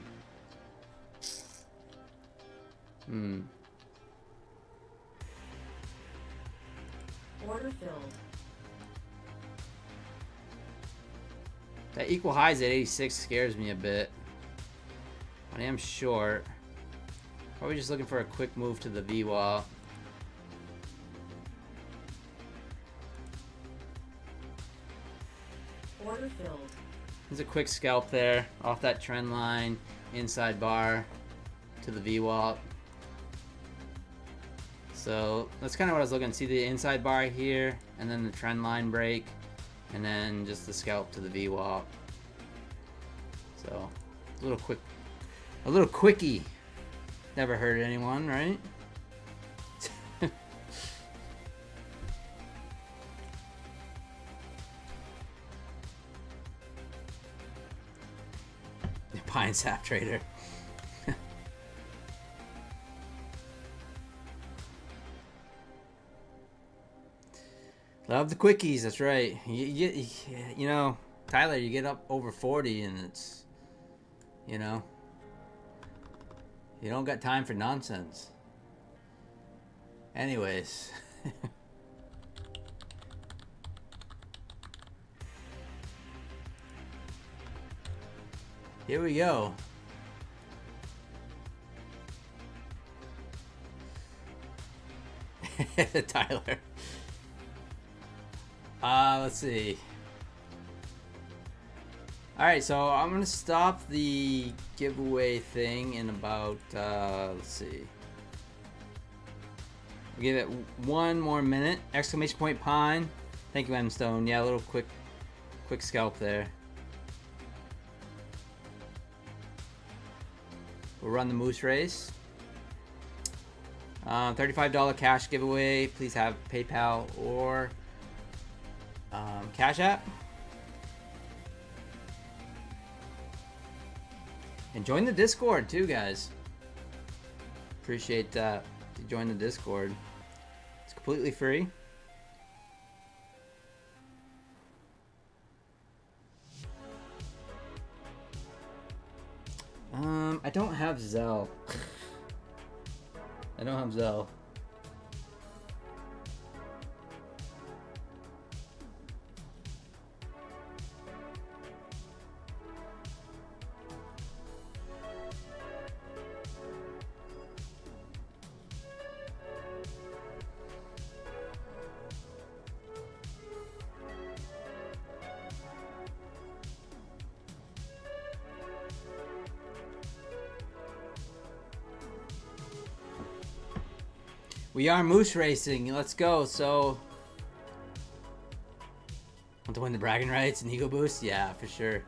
filled. That equal highs at 86 scares me a bit. I am short. Probably just looking for a quick move to the VWAP. Order filled. There's a quick scalp there off that trend line, inside bar to the VWAP. So that's kind of what I was looking to see, the inside bar here, and then the trend line break, and then just the scalp to the VWAP. So a little quickie. Never hurt anyone, right? Pine sap trader. Love the quickies, that's right. You know, Tyler, you get up over 40 and it's, you know, you don't got time for nonsense. Anyways. Here we go. Tyler. Let's see. Alright, so I'm gonna stop the giveaway thing in about, let's see. We'll give it one more minute. Exclamation point pine. Thank you, M Stone. Yeah, a little quick scalp there. We'll run the moose race. $35 cash giveaway. Please have PayPal or Cash App. And join the Discord too, guys. Appreciate that. To join the Discord. It's completely free. I don't have Zelle. I don't have Zelle. We are moose racing. Let's go. So, want to win the bragging rights and ego boost? Yeah, for sure.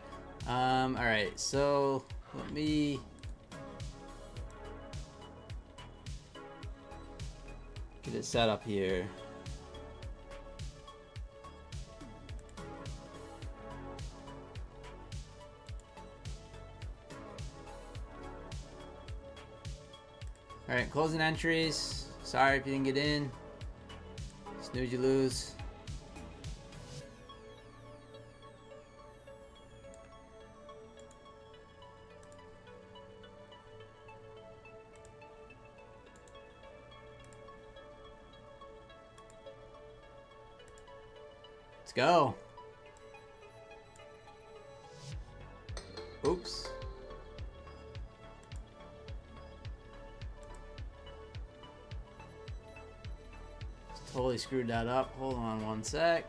All right. So let me get it set up here. All right, closing entries. Sorry if you didn't get in. Snooze, you lose. Let's go. Oops. Totally screwed that up. Hold on one sec.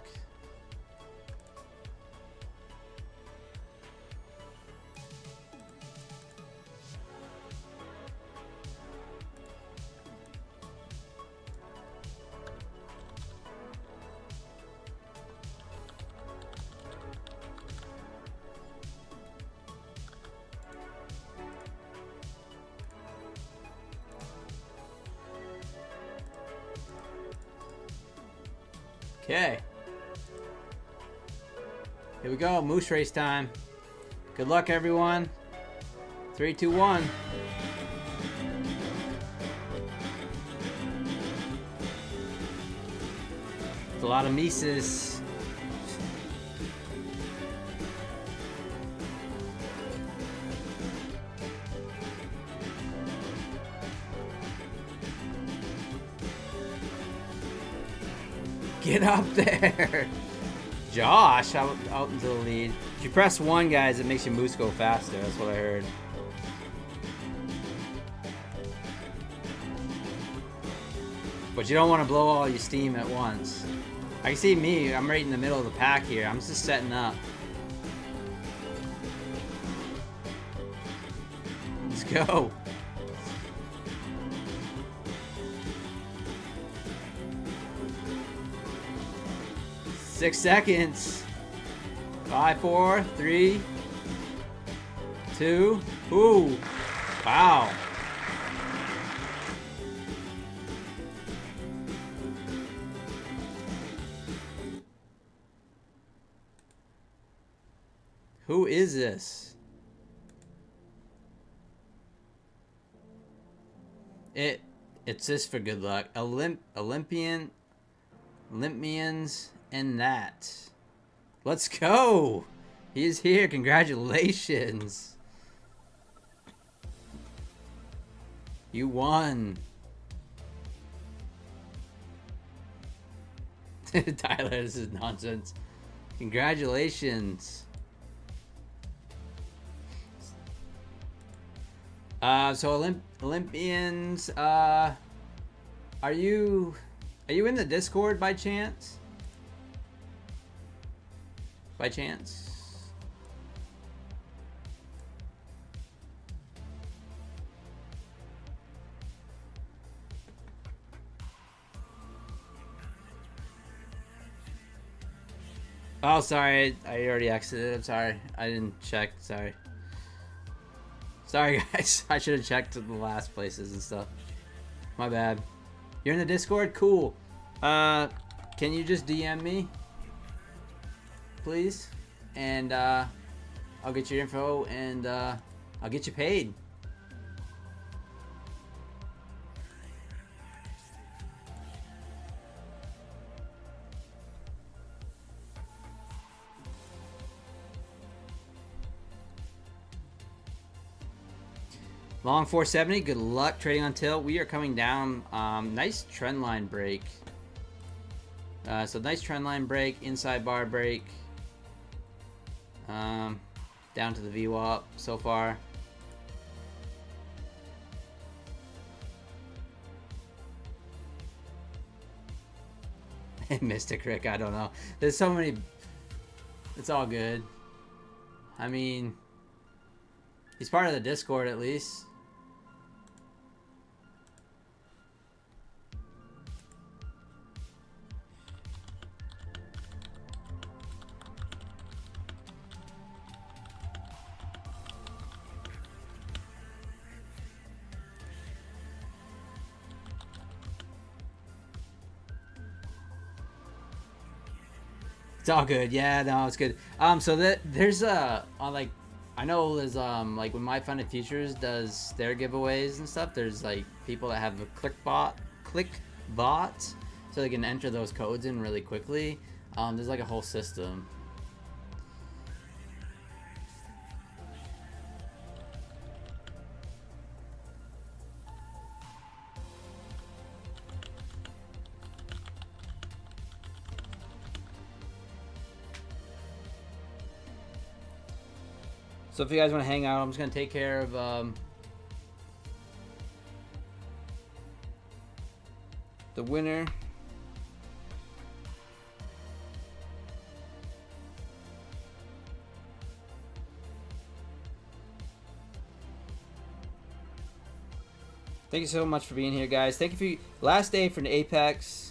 Okay. Here we go. Moose race time. Good luck, everyone. 3, 2, 1. It's a lot of Mises. Get up there. Josh out into the lead. If you press 1, guys, it makes your moose go faster. That's what I heard. But you don't want to blow all your steam at once. I can see me. I'm right in the middle of the pack here. I'm just setting up. Let's go. Six seconds. 5, 4, 3, 2. Ooh. Wow. Who is this? It's this for good luck. Olympians and that. Let's go. He's here. Congratulations. You won. Tyler, this is nonsense. Congratulations. So Olympians, are you in the Discord by chance? By chance? Oh, sorry, I already exited. I'm sorry. I didn't check. Sorry. Sorry, guys. I should have checked the last places and stuff. My bad. You're in the Discord? Cool. Can you just DM me? Please? And, I'll get your info and, I'll get you paid. Long 470, good luck trading on tilt. We are coming down. Nice trend line break. So nice trend line break, inside bar break. Down to the VWAP so far. Mystic Rick, I don't know. There's so many. It's all good. I mean, he's part of the Discord at least. It's all good. Yeah, no, it's good. So there's like, I know there's like when My Funded Futures does their giveaways and stuff, there's like people that have a click bot, so they can enter those codes in really quickly. There's like a whole system. So if you guys want to hang out, I'm just gonna take care of the winner. Thank you so much for being here, guys. Thank you for last day for the Apex.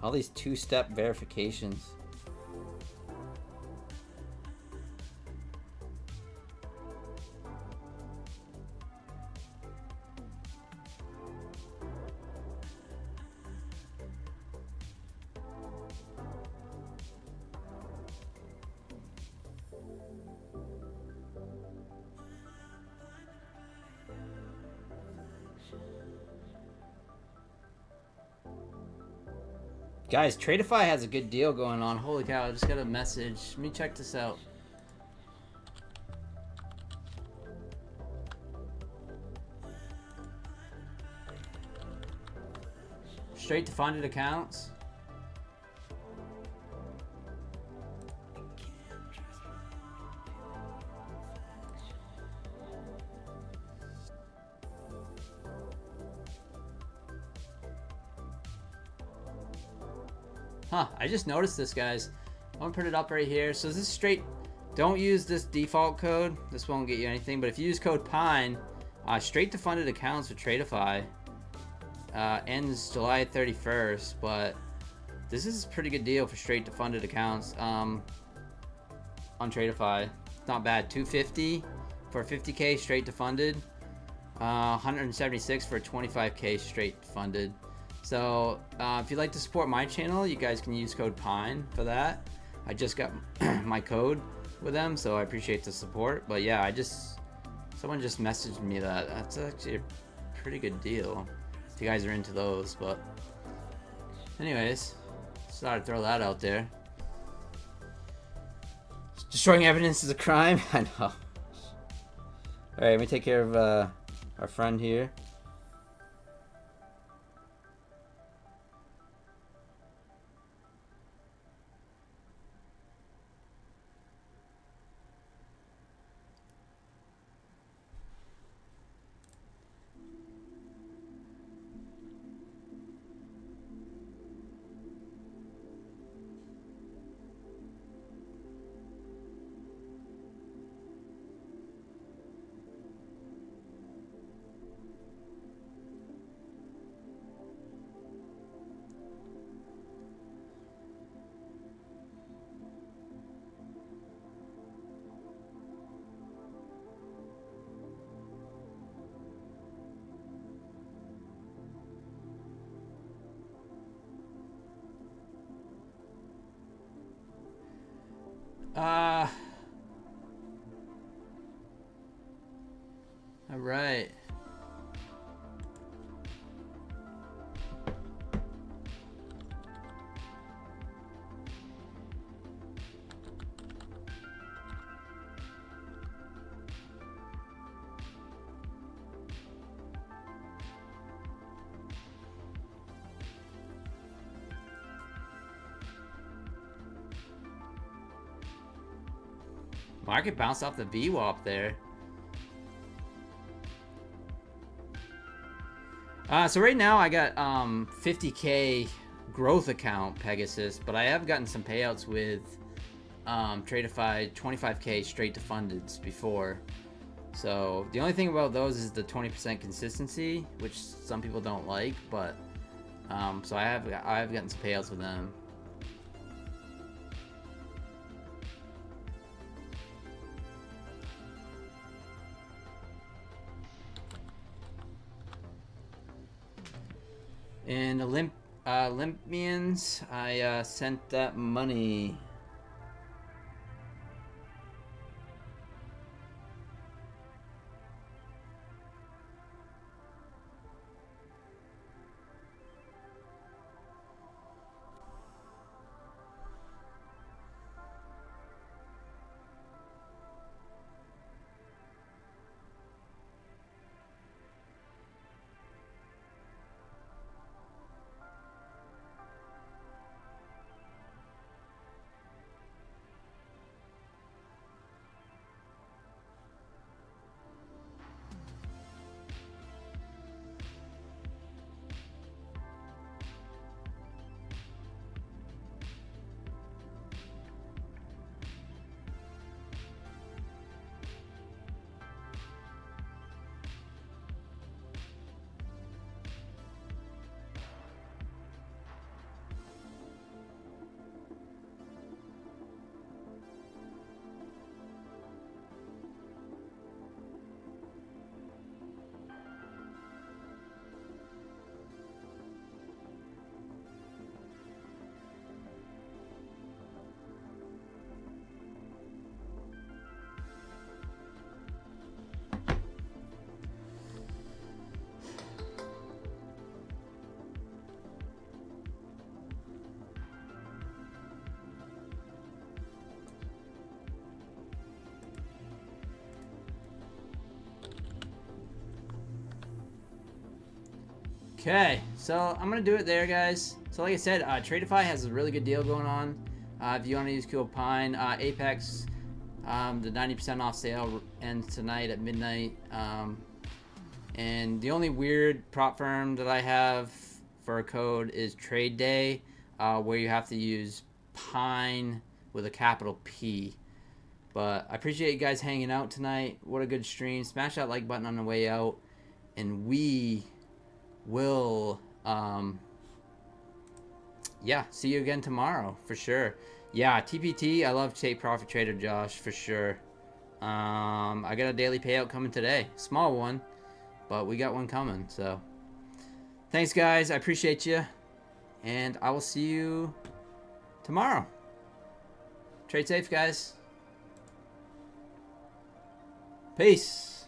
All these two-step verifications. Guys, Tradeify has a good deal going on. Holy cow, I just got a message. Let me check this out. Straight to funded accounts. Huh, I just noticed this, guys. I'm gonna put it up right here. So this is straight, don't use this default code. This won't get you anything, but if you use code PINE, straight to funded accounts with Tradeify, ends July 31st, but this is a pretty good deal for straight to funded accounts on Tradeify. It's not bad. $250 for 50K straight to funded, $176 for 25K straight funded. So if you'd like to support my channel, you guys can use code PINE for that. I just got my code with them, so I appreciate the support. But yeah, someone just messaged me that. That's actually a pretty good deal if you guys are into those. But anyways, just thought I'd throw that out there. Destroying evidence is a crime. I know. All right, let me take care of our friend here. All right. Market bounced off the VWAP there. So right now I got 50K growth account Pegasus, but I have gotten some payouts with Tradeify 25K straight to fundeds before. So the only thing about those is the 20% consistency, which some people don't like, but so I have gotten some payouts with them. And Olympians, I sent that money. Okay, so I'm gonna do it there, guys. So like I said, Tradeify has a really good deal going on. If you want to use coupon Apex, the 90% off sale ends tonight at midnight. And the only weird prop firm that I have for a code is Trade Day, where you have to use Pine with a capital P. But I appreciate you guys hanging out tonight. What a good stream. Smash that like button on the way out, and we will see you again tomorrow for sure. TPT, I love Take Profit Trader Josh for sure. I got a daily payout coming today, small one, but we got one coming. So thanks guys, I appreciate you, and I will see you tomorrow. Trade safe, guys. Peace.